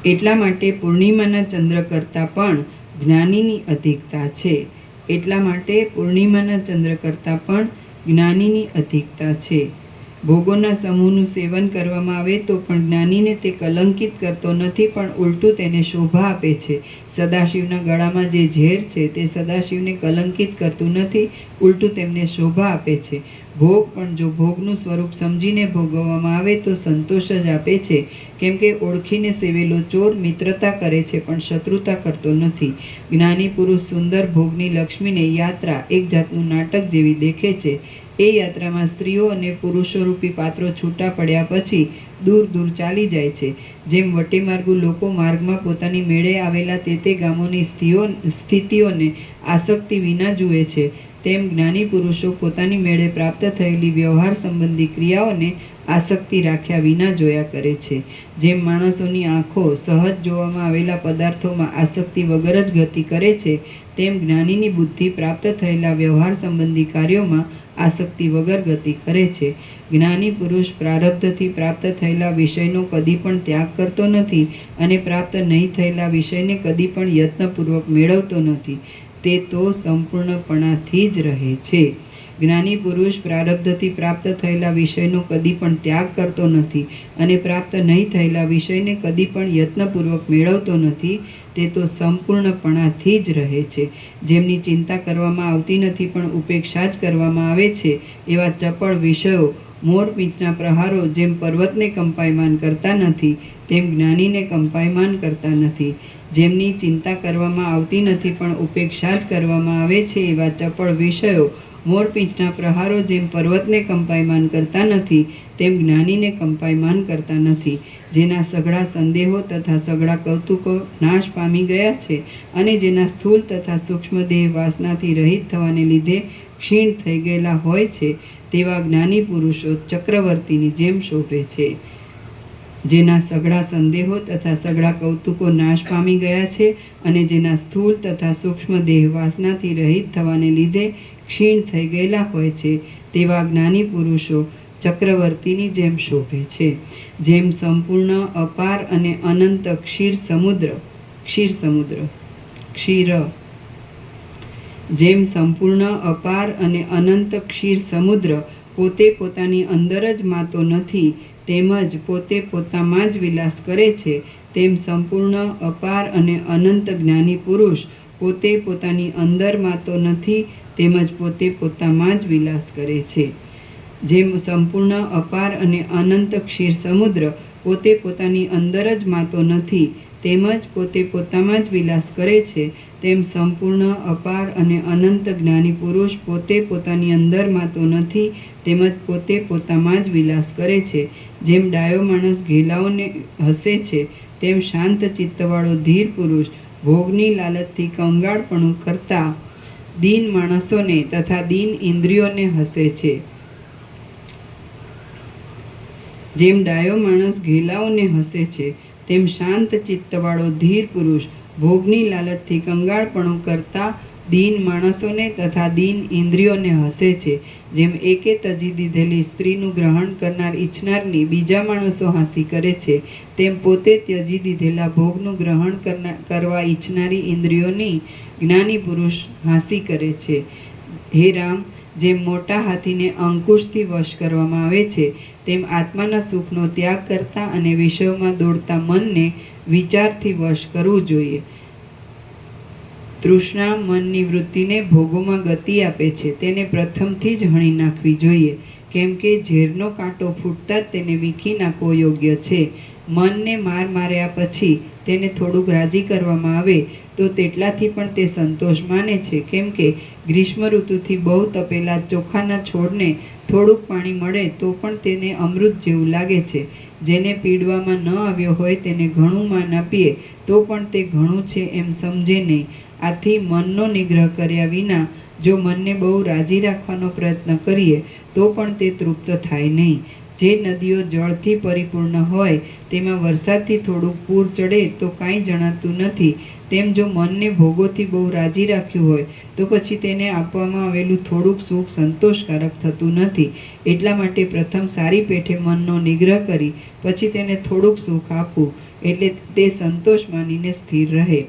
એટલા માટે પૂર્ણિમાના ચંદ્ર કરતાં પણ જ્ઞાનીની અધિકતા છે. ભોગોના સમૂહનું સેવન કરવામાં આવે તો પણ જ્ઞાનીને તે કલંકિત કરતો નથી, પણ ઉલટું તેને શોભા આપે છે. સદાશિવના ગળામાં જે ઝેર છે તે સદાશિવને કલંકિત કરતું નથી, ઉલટું તેમને શોભા આપે છે. ભોગ પણ જો ભોગનું સ્વરૂપ સમજીને ભોગવવામાં આવે તો સંતોષ જ આપે છે, કેમ કે ઓળખીને સેવેલો ચોર મિત્રતા કરે છે પણ શત્રુતા કરતો નથી. જ્ઞાની પુરુષ સુંદર ભોગની લક્ષ્મીને યાત્રા એક જાતનું નાટક જેવી દેખે છે. એ યાત્રામાં સ્ત્રીઓ અને પુરુષોરૂપી પાત્રો છૂટા પડ્યા પછી દૂર દૂર ચાલી જાય છે. જેમ વટેમાર્ગુ લોકો માર્ગમાં પોતાની મેળે આવેલા તે ગામોની સ્થિતિઓને આસક્તિ વિના જુએ છે, તેમ જ્ઞાની પુરુષો પોતાની મેળે પ્રાપ્ત થયેલી વ્યવહાર સંબંધી ક્રિયાઓને આસક્તિ રાખ્યા વિના જોયા કરે છે. જેમ માણસોની આંખો સહજ જોવામાં આવેલા પદાર્થોમાં આસક્તિ વગર જ ગતિ કરે છે, તેમ જ્ઞાનીની બુદ્ધિ પ્રાપ્ત થયેલા વ્યવહાર સંબંધી કાર્યોમાં આસક્તિ વગર ગતિ કરે છે. જ્ઞાની પુરુષ પ્રારબ્ધથી પ્રાપ્ત થયેલા વિષયનો કદી પણ ત્યાગ કરતો નથી અને પ્રાપ્ત નહીં થયેલા વિષયને કદી પણ યત્નપૂર્વક મેળવતો નથી. તે તો સંપૂર્ણપણાથી જ રહે છે. જ્ઞાની પુરુષ પ્રારબ્ધથી પ્રાપ્ત થયેલા વિષયનો કદી પણ ત્યાગ કરતો નથી અને પ્રાપ્ત નહીં થયેલા વિષયને કદી પણ યત્નપૂર્વક મેળવતો નથી. તે તો સંપૂર્ણપણાથી જ રહે છે. જેમની ચિંતા કરવામાં આવતી નથી પણ ઉપેક્ષા જ કરવામાં આવે છે, એવા ચપળ વિષયો મોરપીંછના પ્રહારો જેમ પર્વતને કંપાયમાન કરતા નથી, તેમ જ્ઞાનીને કંપાયમાન કરતા નથી. જેમની ચિંતા કરવામાં આવતી નથી પણ ઉપેક્ષા જ કરવામાં આવે છે એવા ચપળ વિષયો મોરપીંછના પ્રહારો જેમ પર્વતને કંપાયમાન કરતા નથી તેમ જ્ઞાનીને કંપાયમાન કરતા નથી. જેના સઘળા સંદેહો તથા સઘળા કૌતુકો નાશ પામી ગયા છે અને જેના સ્થૂળ તથા સૂક્ષ્મ દેહ વાસનાથી રહિત થવાને લીધે ક્ષીણ થઈ ગયેલા હોય છે તેવા જ્ઞાની પુરુષો ચક્રવર્તીની જેમ શોભે છે. જેના સઘળા સંદેહો તથા સઘળા કૌતુકો નાશ પામી ગયા છે અને જેના સ્થૂળ તથા સૂક્ષ્મ દેહ વાસનાથી રહિત થવાને લીધે ક્ષીણ થઈ ગયેલા હોય છે તેવા જ્ઞાની પુરુષો ચક્રવર્તીની જેમ શોભે છે. જેમ સંપૂર્ણ અપાર અને અનંત જેમ સંપૂર્ણ અપાર અને અનંત ક્ષીર સમુદ્ર પોતે પોતાની અંદર જ માતો નથી તેમજ પોતે પોતામાં જ વિલાસ કરે છે તેમ સંપૂર્ણ અપાર અને અનંત જ્ઞાની પુરુષ પોતે પોતાની અંદર માતો નથી તેમજ પોતે પોતામાં જ વિલાસ કરે છે. જેમ સંપૂર્ણ અપાર અને અનંત ક્ષીર સમુદ્ર પોતે પોતાની અંદર જ માતો નથી તેમજ પોતે પોતામાં જ વિલાસ કરે છે તેમ સંપૂર્ણ અપાર અને અનંત જ્ઞાની પુરુષ પોતે પોતાની અંદર માતો નથી તેમજ પોતે પોતામાં જ વિલાસ કરે છે. જેમ ડાયો માણસ ઘેલાઓને હસે છે તેમ શાંત ચિત્તવાળો ધીર પુરુષ ભોગની લાલચથી કંગાળપણું કરતા દીન માણસોને તથા દીન ઇન્દ્રિયોને હસે છે. જેમ ડાયો માણસ ઘેલાઓને હસે છે તેમ શાંત ચિત્તવાળો ધીર પુરુષ ભોગની લાલચથી કંગાળપણું કરતા દીન માણસોને તથા દીન ઇન્દ્રિયોને હસે છે. જેમ એકે તજી દીધેલી સ્ત્રીનું ગ્રહણ કરનાર ઈચ્છનારની બીજા માણસો હાંસી કરે છે તેમ પોતે ત્યજી દીધેલા ભોગનું ગ્રહણ કરવા ઈચ્છનારી ઇન્દ્રિયોની જ્ઞાની પુરુષ હાંસી કરે છે. હે રામ, જેમ મોટા હાથીને અંકુશથી વશ કરવામાં આવે છે તેમ આત્માના સુખનો ત્યાગ કરતા અને વિષયોમાં દોડતા મનને વિચારથી વશ કરવું જોઈએ. તૃષ્ણા મનની વૃત્તિને ભોગોમાં ગતિ આપે છે તેને પ્રથમથી જ હણી નાખવી જોઈએ કેમ કે ઝેરનો કાંટો ફૂટતા જ તેને વીખી નાખવો યોગ્ય છે. મનને માર માર્યા પછી તેને થોડુંક રાજી કરવામાં આવે તો તેટલાથી પણ તે સંતોષ માને છે કેમ કે ગ્રીષ્મ ઋતુથી બહુ તપેલા ચોખાના છોડને થોડુંક પાણી મળે તો પણ તેને અમૃત જેવું લાગે છે. જેને પીડવામાં ન આવ્યો હોય તેને ઘણું માન આપીએ તો પણ તે ઘણું છે એમ સમજે નહીં. આથી મનનો નિગ્રહ કર્યા વિના જો મનને બહુ રાજી રાખવાનો પ્રયત્ન કરીએ તો પણ તે તૃપ્ત થાય નહીં. જે નદીઓ જળથી પરિપૂર્ણ હોય તેમાં વરસાદથી થોડુંક પૂર ચડે તો કાંઈ જણાતું નથી તેમ જો મનને ભોગોથી બહુ રાજી રાખ્યું હોય તો પછી તેને આપવામાં આવેલું થોડુંક સુખ સંતોષકારક થતું નથી. એટલા માટે પ્રથમ સારી પેઠે મનનો નિગ્રહ કરી પછી તેને થોડુંક સુખ આપવું એટલે તે સંતોષ માનીને સ્થિર રહે.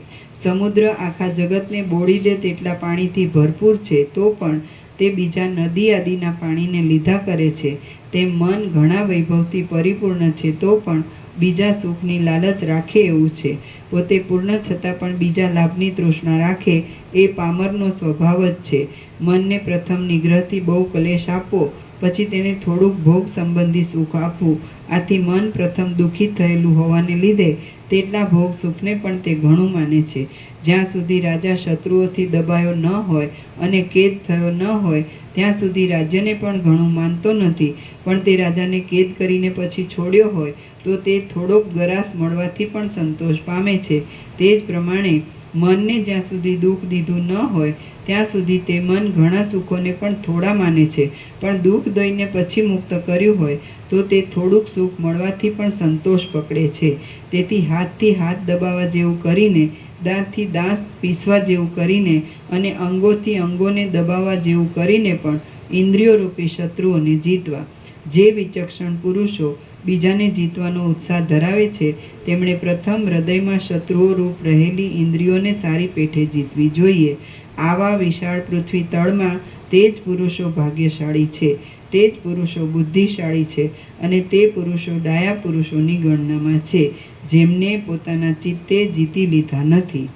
સમુદ્ર આખા જગતને બોળી દે તેટલા પાણીથી ભરપૂર છે તો પણ તે બીજા નદી આદિના પાણીને લીધા કરે છે. તેમ મન ઘણા વૈભવથી પરિપૂર્ણ છે તો પણ બીજા સુખની લાલચ રાખે એવું છે. પોતે પૂર્ણ છતાં પણ બીજા લાભની તૃષ્ણા રાખે એ પામરનો સ્વભાવ જ છે. મનને પ્રથમ નિગ્રહથી બહુ કલેશ આપવો પછી તેને થોડુંક ભોગ સંબંધી સુખ આપવું. આથી મન પ્રથમ દુઃખિત થયેલું હોવાને લીધે તેટલા ભોગ સુખને પણ તે ઘણું માને છે. જ્યાં સુધી રાજા શત્રુઓથી દબાયો ન હોય અને કેદ થયો ન હોય ત્યાં સુધી રાજ્યને પણ ઘણું માનતો નથી પણ તે રાજાને કેદ કરીને પછી છોડ્યો હોય તો તે થોડોક ગરાસ મળવાથી પણ સંતોષ પામે છે. તે જ પ્રમાણે મનને જ્યાં સુધી દુઃખ દીધું ન હોય ત્યાં સુધી તે મન ઘણા સુખોને પણ થોડા માને છે પણ દુઃખ દઈને પછી મુક્ત કર્યું હોય તો તે થોડુંક સુખ મળવાથી પણ સંતોષ પકડે છે. તેથી હાથથી હાથ દબાવવા જેવું કરીને, દાંતથી દાંત પીસવા જેવું કરીને અને અંગોથી અંગોને દબાવવા જેવું કરીને પણ ઇન્દ્રિયોરૂપી શત્રુઓને જીતવા. જે વિચક્ષણ પુરુષો બીજાને જીતવાનો ઉત્સાહ ધરાવે છે તેમણે પ્રથમ હૃદયમાં શત્રુઓ રૂપ રહેલી ઇન્દ્રિયોને સારી પેઠે જીતવી જોઈએ. આવા વિશાળ પૃથ્વી તળમાં તે જ પુરુષો ભાગ્યશાળી છે, તે જ પુરુષો બુદ્ધિશાળી છે અને તે પુરુષો ડાયા પુરુષોની ગણનામાં છે જેમને પોતાના ચિત્તે જીતી લીધા નથી.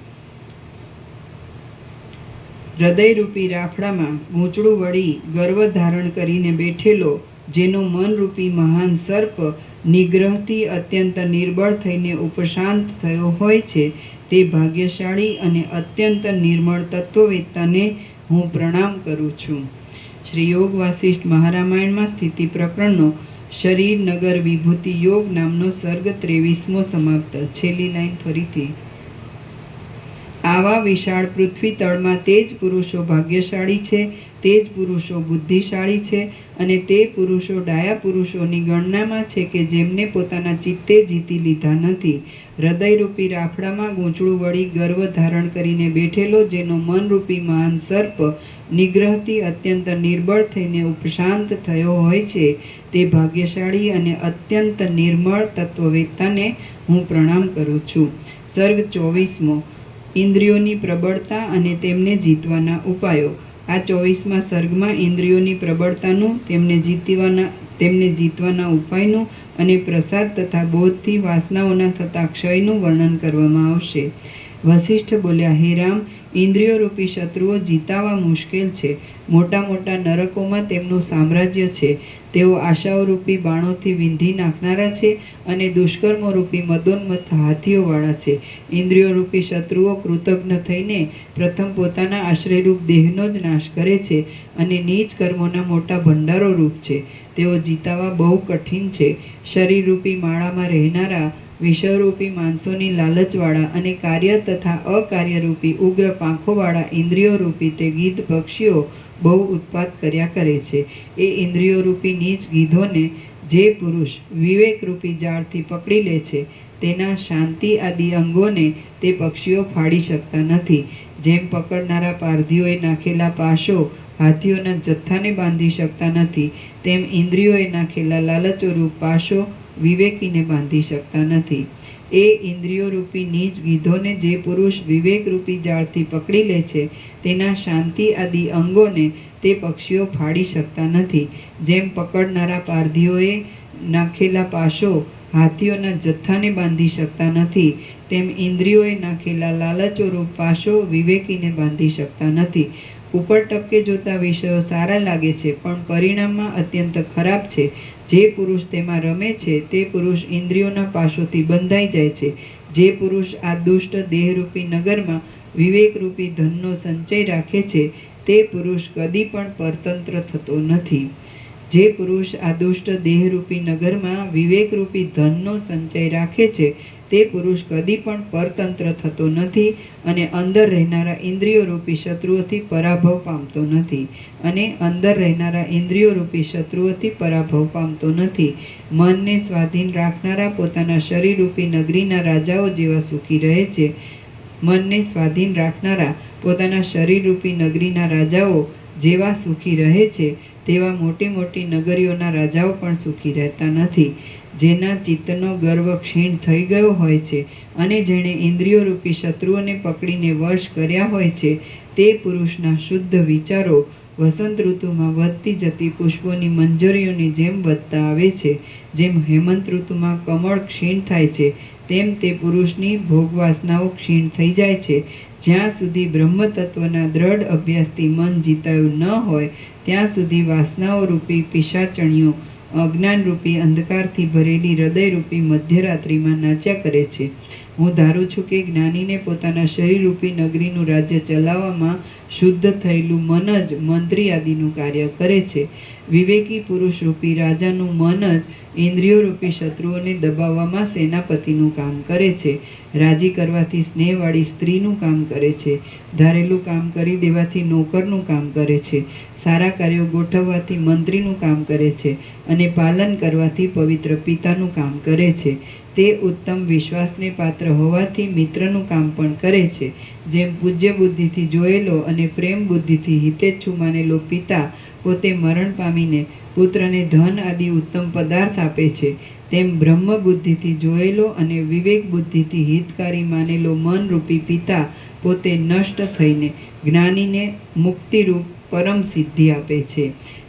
હૃદયરૂપી રાફડામાં ગૂંચળું વળી ગર્વ ધારણ કરીને બેઠેલો જેનો મનરૂપી મહાન સર્પ નિગ્રહથી અત્યંત નિર્બળ થઈને ઉપશાંત થયો હોય છે તે ભાગ્યશાળી અને અત્યંત નિર્મળ તત્વવેત્તાને હું પ્રણામ કરું છું. શ્રી યોગ વાસિષ્ઠ મહારામાયણમાં સ્થિતિ પ્રકરણનો શરીર નગર વિભૂતિ યોગ નામનો સર્ગ 23મો સમાપ્ત. છેલ્લી લાઈન ફરીથી. આવા વિશાળ પૃથ્વી તળમાં તે જ પુરુષો ભાગ્યશાળી છે, તે જ પુરુષો બુદ્ધિશાળી છે અને તે પુરુષો ડાયા પુરુષોની ગણનામાં છે કે જેમને પોતાના ચિત્તે જીતી લીધા નથી. હૃદયરૂપી રાફડામાં ગૂંચળું વળી ગર્વ ધારણ કરીને બેઠેલો જેનો મનરૂપી મહાન સર્પ નિગ્રહથી અત્યંત નિર્બળ થઈને ઉપશાંત થયો હોય છે, તે ભાગ્યશાળી અને અત્યંત નિર્મળ તત્વવેત્તાને હું પ્રણામ કરું છું. સર્ગ 24મો. ઇન્દ્રિયોની પ્રબળતા અને તેમને જીતવાના ઉપાયો. આ 24મા સર્ગમાં ઇન્દ્રિયોની પ્રબળતાનું, તેમને જીતવાના ઉપાયનું અને પ્રસાદ તથા બોધથી વાસનાઓના થતા ક્ષયનું વર્ણન કરવામાં આવશે. વસિષ્ઠ બોલ્યા, હે રામ, ઇન્દ્રિયોરૂપી શત્રુઓ જીતાવા મુશ્કેલ છે. મોટા મોટા નરકોમાં તેમનું સામ્રાજ્ય છે. તેઓ આશાઓરૂપી બાણોથી વિંધી નાખનારા છે અને દુષ્કર્મોરૂપી મદોન્મત્ત હાથીઓવાળા છે. ઇન્દ્રિયોરૂપી શત્રુઓ કૃતજ્ઞ થઈને પ્રથમ પોતાના આશ્રયરૂપ દેહનો જ નાશ કરે છે અને નીચ કર્મોના મોટા ભંડારોરૂપ છે. તેઓ જીતાવા બહુ કઠિન છે. શરીરરૂપી માળામાં રહેનારા, વિષયરૂપી માણસોની લાલચવાળા અને કાર્ય તથા અકાર્યરૂપી ઉગ્ર પાંખોવાળા ઇન્દ્રિયોરૂપી તે ગીધ પક્ષીઓ બહુ ઉત્પાત કર્યા કરે છે. એ ઇન્દ્રિયોરૂપી નીચ ગીધોને જે પુરુષ વિવેકરૂપી જાળથી પકડી લે છે, તેના શાંતિ આદિ અંગોને તે પક્ષીઓ ફાડી શકતા નથી. જેમ પકડનારા પારધીઓએ નાખેલા પાશો હાથીઓના જથ્થાને બાંધી શકતા નથી, તેમ ઇન્દ્રિયોએ નાખેલા લાલચોરૂપ પાશો વિવેકીને બાંધી શકતા નથી. એ ઇન્દ્રિયોરૂપી નીચ ગીધોને જે પુરુષ વિવેકરૂપી જાળથી પકડી લે છે, તેના શાંતિ આદિ અંગોને તે પક્ષીઓ ફાડી શકતા નથી. જેમ પકડનારા પારધીઓએ નાખેલા પાશો હાથીઓના જથ્થાને બાંધી શકતા નથી, તેમ ઇન્દ્રિયોએ નાખેલા લાલચોરૂપ પાશો વિવેકીને બાંધી શકતા નથી. ઉપર ટપકે જોતા વિષયો સારા લાગે છે, પણ પરિણામમાં અત્યંત ખરાબ છે. જે પુરુષ તેમાં રમે છે, તે પુરુષ ઇન્દ્રિયોના પાશોથી બંધાઈ જાય છે. જે પુરુષ આ દુષ્ટ દેહરૂપી નગરમાં વિવેકરૂપી ધનનો સંચય રાખે છે, તે પુરુષ કદી પણ પરતંત્ર થતો નથી. જે પુરુષ આ દુષ્ટ દેહરૂપી નગરમાં વિવેકરૂપી ધનનો સંચય રાખે છે, તે પુરુષ કદી પણ પરતંત્ર થતો નથી અને અંદર રહેનારા ઇન્દ્રિયોરૂપી શત્રુઓથી પરાભવ પામતો નથી. મનને સ્વાધીન રાખનારા પોતાના શરીરરૂપી નગરીના રાજાઓ જેવા સુખી રહે છે. મનને સ્વાધીન રાખનારા પોતાના શરીરરૂપી નગરીના રાજાઓ જેવા સુખી રહે છે, તેવા મોટી મોટી નગરીઓના રાજાઓ પણ સુખી રહેતા નથી. જેના ચિત્તનો ગર્વ ક્ષીણ થઈ ગયો હોય છે અને જેણે ઇન્દ્રિયોરૂપી શત્રુઓને પકડીને વશ કર્યા હોય છે, તે પુરુષના શુદ્ધ વિચારો વસંત ઋતુમાં વધતી જતી પુષ્પોની મંજરીઓની જેમ વધતા આવે છે. જેમ હેમંત ઋતુમાં કમળ ક્ષીણ થાય છે, તેમ તે પુરુષની ભોગવાસનાઓ ક્ષીણ થઈ જાય છે. જ્યાં સુધી બ્રહ્મતત્વના દ્રઢ અભ્યાસથી મન જીતાયું ન હોય, ત્યાં સુધી વાસનાઓરૂપી પિશાચણીઓ અજ્ઞાનરૂપી અંધકારથી ભરેલી હૃદયરૂપી મધ્યરાત્રિમાં નાચ્યા કરે છે. હું ધારું છું કે જ્ઞાનીને પોતાના શરીરરૂપી નગરીનું રાજ્ય ચલાવવામાં શુદ્ધ થયેલું મન જ મંત્રી આદિનું કાર્ય કરે છે. વિવેકી પુરુષરૂપી રાજાનું મન જ ઇન્દ્રિયોરૂપી શત્રુઓને દબાવવામાં સેનાપતિનું કામ કરે છે. રાજી કરવાથી સ્નેહવાળી સ્ત્રીનું કામ કરે છે. ધારેલું કામ કરી દેવાથી નોકરનું કામ કરે છે. સારા કાર્યો ગોઠવવાથી મંત્રીનું કામ કરે છે અને પાલન કરવાથી પવિત્ર પિતાનું કામ કરે છે. તે ઉત્તમ વિશ્વાસને પાત્ર હોવાથી મિત્રનું કામ પણ કરે છે. જેમ પૂજ્ય બુદ્ધિથી જોયેલો અને પ્રેમ બુદ્ધિથી હિતેચ્છુ માનેલો પિતા પોતે મરણ પામીને પુત્રને ધન આદિ ઉત્તમ પદાર્થ આપે છે, તેમ બ્રહ્મ બુદ્ધિથી જોયેલો અને વિવેક બુદ્ધિથી હિતકારી માનેલો મનરૂપી પિતા પોતે નષ્ટ થઈને જ્ઞાનીને મુક્તિરૂપ પરમ સિદ્ધિ આપે છે.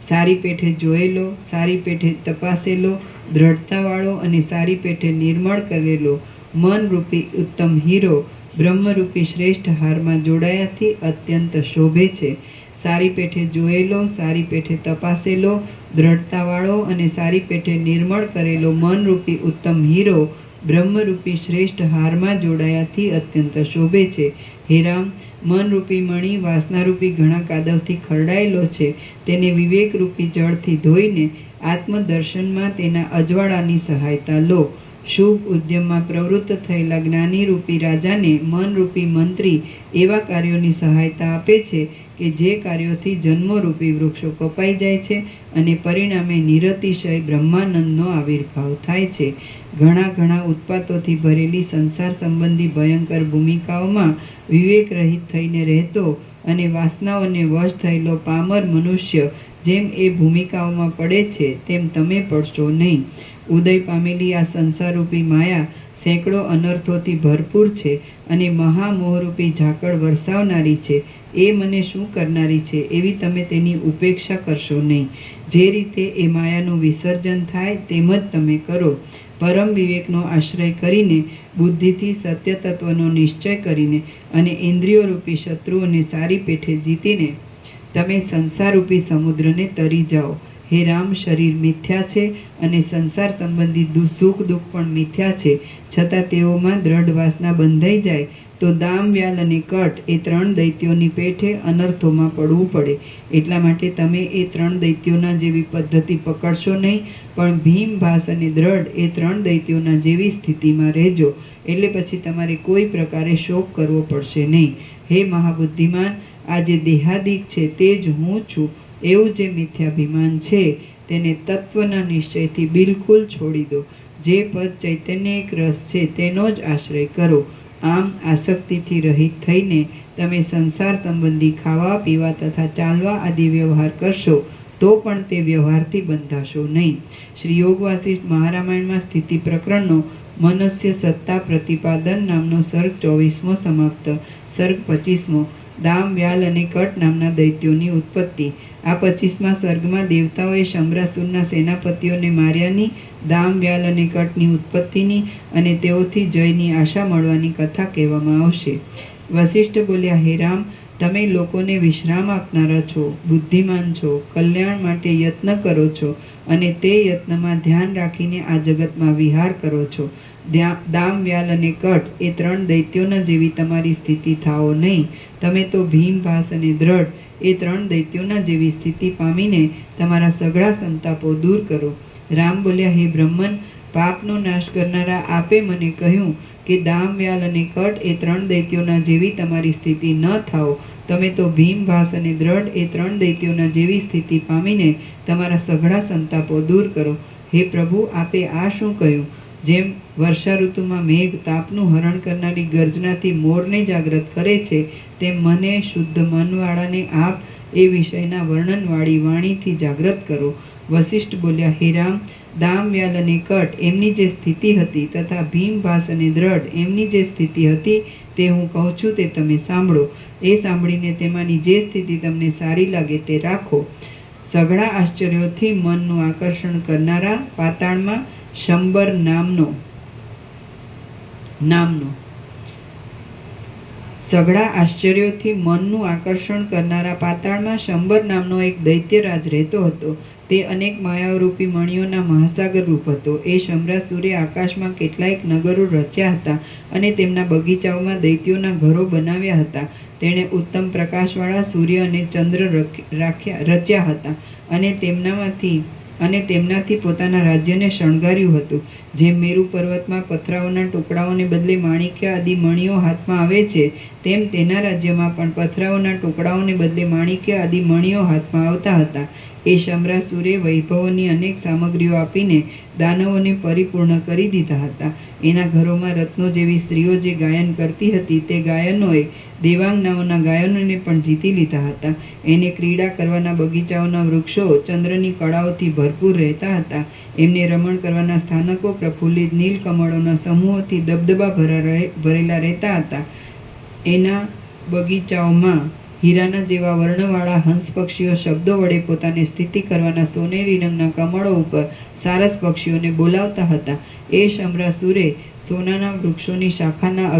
સારી પેઠે જોયેલો, સારી પેઠે તપાસેલો, દ્રઢતાવાળો અને સારી પેઠે નિર્મળ કરેલો મનરૂપી ઉત્તમ હીરો બ્રહ્મરૂપી શ્રેષ્ઠ હારમાં જોડાયાથી અત્યંત શોભે છે. સારી પેઠે જોયેલો, સારી પેઠે તપાસેલો, દ્રઢતાવાળો અને સારી પેઠે નિર્મળ કરેલો મનરૂપી ઉત્તમ હીરો બ્રહ્મરૂપી શ્રેષ્ઠ હારમાં જોડાયાથી અત્યંત શોભે છે. હે રામ, મનરૂપી મણિ વાસનારૂપી ઘણા કાદવથી ખરડાયેલો છે. તેને વિવેકરૂપી જળથી ધોઈને આત્મદર્શનમાં તેના અજવાળાની સહાયતા લો. શુભ ઉદ્યમમાં પ્રવૃત્ત થયેલા જ્ઞાનીરૂપી રાજાને મનરૂપી મંત્રી એવા કાર્યોની સહાયતા આપે છે કે જે કાર્યોથી જન્મરૂપી વૃક્ષો કપાઈ જાય છે અને પરિણામે નિરતિશય બ્રહ્માનંદનો આવિર્ભાવ થાય છે. ઘણા ઉત્પાતોથી ભરેલી સંસાર સંબંધી ભયંકર ભૂમિકાઓમાં વિવેક રહિત થઈને રહેતો અને વાસનાઓને વશ થયેલો પામર મનુષ્ય જેમ એ ભૂમિકાઓમાં પડે છે તેમ તમે પડશો નહીં. ઉદય પામેલી આ સંસારરૂપી માયા સેંકડો અનર્થોથી ભરપૂર છે અને મહામોહરૂપી ઝાકળ વરસાવનારી છે. એ મને શું કરનારી છે એવી તમે તેની ઉપેક્ષા કરશો નહીં. જે રીતે એ માયાનું વિસર્જન થાય તેમ જ તમે કરો. પરમ વિવેકનો આશ્રય કરીને, બુદ્ધિથી સત્ય તત્વનો નિશ્ચય કરીને અને ઇન્દ્રિયોરૂપી શત્રુઓને સારી પેઠે જીતીને તમે સંસારરૂપી સમુદ્રને તરી જાઓ. હે રામ, શરીર મિથ્યા છે અને સંસાર સંબંધી સુખ દુઃખ પણ મિથ્યા છે. છતાં તેઓમાં દ્રઢ વાસના બંધાઈ જાય તો દામ, વ્યાલ અને કટ એ 3 દૈત્યોની પેઠે અનર્થોમાં પડવું પડે. એટલા માટે તમે એ 3 દૈત્યોના જેવી પદ્ધતિ પકડશો નહીં, પણ ભીમ, ભાસ અને દ્રઢ એ 3 દૈત્યોના જેવી સ્થિતિમાં રહેજો. એટલે પછી તમારે કોઈ પ્રકારે શોક કરવો પડશે નહીં. હે મહાબુદ્ધિમાન, આ જે દેહાદિક છે તે જ હું છું એવું જે મિથ્યાભિમાન છે તેને તત્વના નિશ્ચયથી બિલકુલ છોડી દો. જે પદ ચૈતન્ય એક રસ છે તેનો જ આશ્રય કરો. આમ આસક્તિથી રહિત થઈને તમે સંસાર સંબંધી ખાવા પીવા તથા ચાલવા આદિ વ્યવહાર કરશો તો પણ તે વ્યવહારથી બંધાશો નહીં. શ્રી યોગ વાસિષ્ઠ મહારામાયણમાં સ્થિતિ પ્રકરણનો મનસ્ય સત્તા પ્રતિપાદન નામનો સર્ગ 24મો સમાપ્ત. સર્ગ 25મો. દામ, વ્યાલ અને કટ નામના દૈત્યોની ઉત્પત્તિ. આ 25મા સર્ગમાં દેવતાઓએ શંભરાસુરના સેનાપતિઓને માર્યાની, દામ, વ્યાલ અને કટની ઉત્પત્તિની અને તેઓથી જયની આશા મળવાની કથા કહેવામાં આવશે. વસિષ્ઠ બોલ્યા, હે રામ, તમે લોકોને વિશ્રામ આપનારા છો, બુદ્ધિમાન છો, કલ્યાણ માટે યત્ન કરો છો અને તે યત્નમાં ધ્યાન રાખીને આ જગતમાં વિહાર કરો છો. દામ, વ્યાલ અને કટ એ 3 દૈત્યોના જેવી તમારી સ્થિતિ થાઓ નહીં. તમે તો ભીમ, ભાસ અને દ્રઢ એ 3 દૈત્યોના જેવી સ્થિતિ પામીને તમારા સઘળા સંતાપો દૂર કરો. રામ બોલ્યા, હે બ્રહ્મન, પાપનો નાશ કરનારા આપે મને કહ્યું કે દામ, વ્યાલ અને કટ એ 3 દૈત્યોના જેવી તમારી સ્થિતિ ન થાઓ. તમે તો ભીમ, ભાસ અને દ્રઢ એ 3 દૈત્યોના જેવી સ્થિતિ પામીને તમારા સઘળા સંતાપો દૂર કરો. હે પ્રભુ, આપે આ શું કહ્યું? જેમ વર્ષા ઋતુમાં મેઘ તાપનું હરણ કરનારી ગર્જનાથી મોરને જાગ્રત કરે છે, તેમ મને શુદ્ધ મનવાળાને આપ એ વિષયના વર્ણનવાળી વાણીથી જાગ્રત કરો. વસિષ્ઠ બોલ્યા, હે રામ, દામ, વ્યાલ અને કટ એમની જે સ્થિતિ હતી તથા ભીમ, ભાસ અને દ્રઢ એમની જે સ્થિતિ હતી તે હું કહું છું તે તમે સાંભળો. એ સાંભળીને તેમાંની જે સ્થિતિ તમને સારી લાગે તે રાખો. સઘળા આશ્ચર્યોથી મનનું આકર્ષણ કરનારા પાતાળમાં શંબર સઘળા આશ્ચર્યોથી મનનું આકર્ષણ કરનારા પાતાળમાં શંબર નામનો એક દૈત્યરાજ રહેતો હતો. તે અનેક માયારૂપી મણિઓના મહાસાગર રૂપ હતો. એ શંભરાસુરે આકાશમાં કેટલાયક નગરો રચ્યા હતા અને તેમના બગીચાઓમાં દૈત્યોના ઘરો બનાવ્યા હતા. તેણે ઉત્તમ પ્રકાશવાળા સૂર્ય અને ચંદ્ર રચ્યા હતા અને તેમનાથી પોતાના રાજ્યને શણગાર્યું હતું. જેમ મેરુ પર્વતમાં પથરાઓના ટુકડાઓને બદલે માણિક્ય આદિ મણિઓ હાથમાં આવે છે, તેમ તેના રાજ્યમાં પણ પથરાઓના ટુકડાઓને બદલે માણિક્ય આદિ મણિઓ હાથમાં આવતા હતા. એ શંભરાસુરે વૈભવોની અનેક સામગ્રીઓ આપીને દાનવોને પરિપૂર્ણ કરી દીધા હતા. એના ઘરોમાં રત્નો જેવી સ્ત્રીઓ જે ગાયન કરતી હતી તે ગાયનોએ દેવાંગનાઓના ગાયનોને પણ જીતી લીધા હતા. એને ક્રીડા કરવાના બગીચાઓના વૃક્ષો ચંદ્રની કળાઓથી ભરપૂર રહેતા હતા. એમને રમણ કરવાના સ્થાનકો પ્રફુલ્લિત નીલકમળોના સમૂહોથી દબદબા ભરેલા રહેતા હતા. એના બગીચાઓમાં હીરાના જેવા વર્ણવાળા હંસ પક્ષીઓ શબ્દો વડે પોતાને સ્થિતિ કરવાના સોનેરી રંગના કમળો ઉપર સારસ પક્ષીઓને બોલાવતા હતા. એ શંભરાસુરે સોનાના વૃક્ષોની શાખાના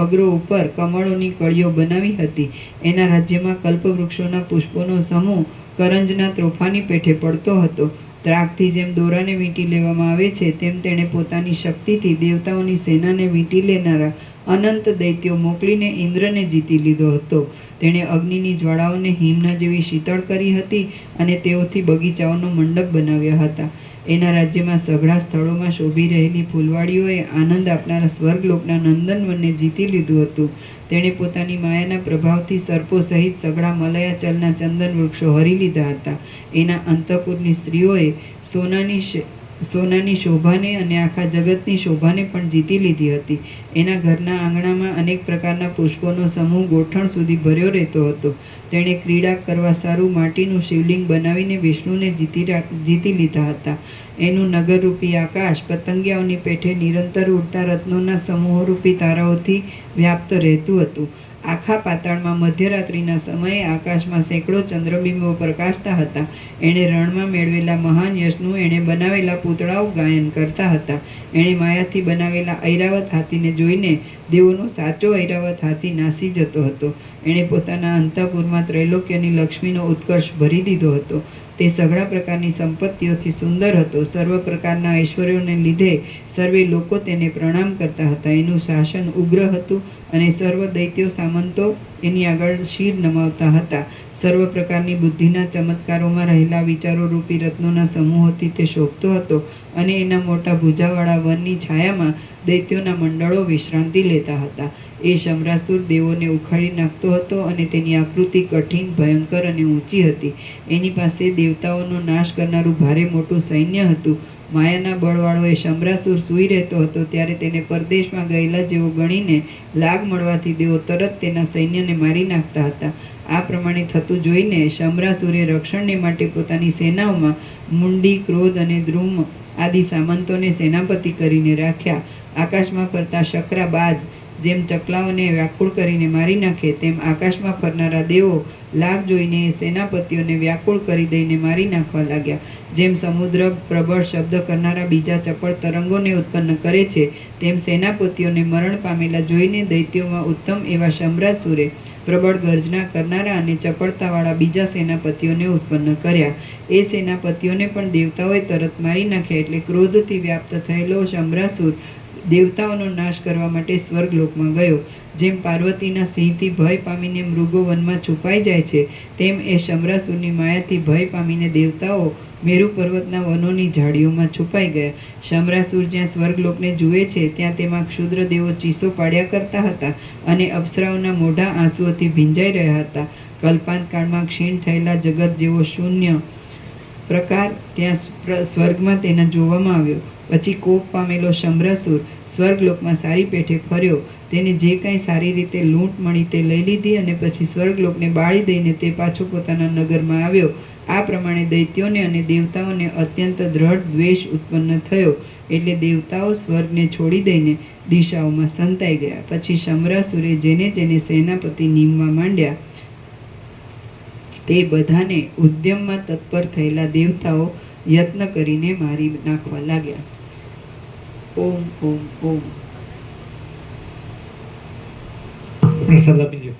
અગ્રો ઉપર કમળોની કળીઓ બનાવી હતી. એના રાજ્યમાં કલ્પવૃક્ષોના પુષ્પોનો સમૂહ કરંજના તોફાની પેઠે પડતો હતો. ત્રાગથી જેમ દોરાને વીંટી લેવામાં આવે છે, તેમ તેણે પોતાની શક્તિથી દેવતાઓની સેનાને વીંટી લેનારા અનંત દૈત્યો મોકલીને ઇન્દ્રને જીતી લીધો હતો. તેણે અગ્નિની જ્વાળાઓને હિમના જેવી શીતળ કરી હતી અને તેઓથી બગીચાઓનો મંડપ બનાવ્યા હતા. એના રાજ્યમાં સઘળા સ્થળોમાં શોભી રહેલી ફૂલવાડીઓએ આનંદ આપનારા સ્વર્ગલોકના નંદનવનને જીતી લીધું હતું. તેણે પોતાની માયાના પ્રભાવથી સર્પો સહિત સઘળા મલયાચલના ચંદન વૃક્ષો હરી લીધા હતા. એના અંતઃપુરની સ્ત્રીઓએ સોનાની શોભાને અને આખા જગતની શોભાને પણ જીતી લીધી હતી. એના ઘરના આંગણામાં અનેક પ્રકારના પુષ્પોનો સમૂહ ગોઠણ સુધી ભર્યો રહેતો હતો. તેણે ક્રીડા કરવા સારું માટીનું શિવલિંગ બનાવીને વિષ્ણુને જીતી લીધા હતા. એનું નગરરૂપી આકાશ પતંગિયાઓની પેઠે નિરંતર ઉડતા રત્નોના સમૂહરૂપી તારાઓથી વ્યાપ્ત રહેતું હતું. આખા પાતાળમાં મધ્યરાત્રિના સમયે આકાશમાં સેંકડો ચંદ્રબિંબો પ્રકાશતા હતા. એણે રણમાં મેળવેલા મહાન યશનું એણે બનાવેલા પૂતળાઓ ગાયન કરતા હતા. એણે માયાથી બનાવેલા ઐરાવત હાથીને જોઈને દેવોનો સાચો ઐરાવત હાથી નાસી જતો હતો. એણે પોતાના અંતઃપુરમાં ત્રૈલોક્યની લક્ષ્મીનો ઉત્કર્ષ ભરી દીધો હતો. તે સઘળા પ્રકારની સંપત્તિઓથી સુંદર હતો. સર્વ પ્રકારના ઐશ્વર્યોને લીધે સર્વે લોકો તેને પ્રણામ કરતા હતા. એનું શાસન ઉગ્ર હતું અને સર્વ દૈત્યો સામંતો એની આગળ શિર નમાવતા હતા. સર્વ પ્રકારની બુદ્ધિના ચમત્કારોમાં રહેલા વિચારોરૂપી રત્નોના સમૂહોથી તે શોભતો હતો અને એના મોટા ભુજાવાળા વનની છાયામાં દૈત્યોના મંડળો વિશ્રાંતિ લેતા હતા. એ શમરાસુર દેવોને ઉખાડી નાખતો હતો અને તેની આકૃતિ કઠિન, ભયંકર અને ઊંચી હતી. એની પાસે દેવતાઓનો નાશ કરનારું ભારે મોટું સૈન્ય હતું. માયાના બળવાળો એ શમરાસુર સૂઈ રહેતો હતો ત્યારે તેને પરદેશમાં ગયેલા જેવો ગણીને લાગ મળવાથી દેવો તરત તેના સૈન્યને મારી નાખતા હતા. આ પ્રમાણે થતું જોઈને શમરાસુરે રક્ષણને માટે પોતાની સેનાઓમાં મુંડી, ક્રોધ અને દ્રુમ આદિ સામંતોને સેનાપતિ કરીને રાખ્યા. આકાશમાં ફરતા શકરા બાજ જેમ ચકલાઓને વ્યાકુળ કરીને મારી નાખે, તેમ આકાશમાં ફરનારા દેવો લાગ જોઈને એ સેનાપતિઓને વ્યાકુળ કરી દઈને મારી નાખવા લાગ્યા. જેમ સમુદ્ર પ્રબળ શબ્દ કરનારા બીજા ચપળ તરંગોને ઉત્પન્ન કરે છે, તેમ સેનાપતિઓને મરણ પામેલા જોઈને દૈત્યોમાં ઉત્તમ એવા શમરાસુરે પ્રબળ ગર્જના કરનારા અને ચપળતાવાળા બીજા સેનાપતિઓને ઉત્પન્ન કર્યા. એ સેનાપતિઓને પણ દેવતાઓએ તરત મારી નાખ્યા. એટલે ક્રોધથી વ્યાપ્ત થયેલો શમરાસુર દેવતાઓનો નાશ કરવા માટે સ્વર્ગલોકમાં ગયો. જેમ પાર્વતીના સિંહથી ભય પામીને મૃગો વનમાં છુપાઈ જાય છે, તેમ એ શમરાસુરની માયાથી ભય પામીને દેવતાઓ મેરુ પર્વતના વનોની ઝાડીઓમાં છુપાઈ ગયા. શમરાસુર જ્યાં સ્વર્ગલોકને જુએ છે, ત્યાં તેમાં ક્ષુદ્ર દેવો ચીસો પાડ્યા કરતા હતા અને અપ્સરાઓના મોઢા આંસુઓથી ભીંજાઈ રહ્યા હતા. કલ્પાંત કાળમાં ક્ષીણ થયેલા જગત જેવો શૂન્ય પ્રકાર ત્યાં સ્વર્ગમાં તેના જોવામાં આવ્યો. પછી કોપ પામેલો શમરાસુર સ્વર્ગલોકમાં સારી પેઠે ફર્યો. તેને જે કંઈ સારી રીતે લૂંટ મળી તે લઈ લીધી અને પછી સ્વર્ગલોકને બાળી દઈને તે પાછો પોતાના નગરમાં આવ્યો. આ પ્રમાણે દૈત્યોને અને દેવતાઓને અત્યંત દ્રઢ દ્વેષ ઉત્પન્ન થયો. એટલે દેવતાઓ સ્વર્ગને છોડી દઈને દિશાઓમાં સંતાઈ ગયા. પછી શમરાસુરે જેને જેને સેનાપતિ નીમવા માંડ્યા તે બધાને ઉદ્યમમાં તત્પર થયેલા દેવતાઓ યત્ન કરીને મારી નાખવા લાગ્યા. ઓમ ઓમ ઓમ. પ્રસાદ આપી દો.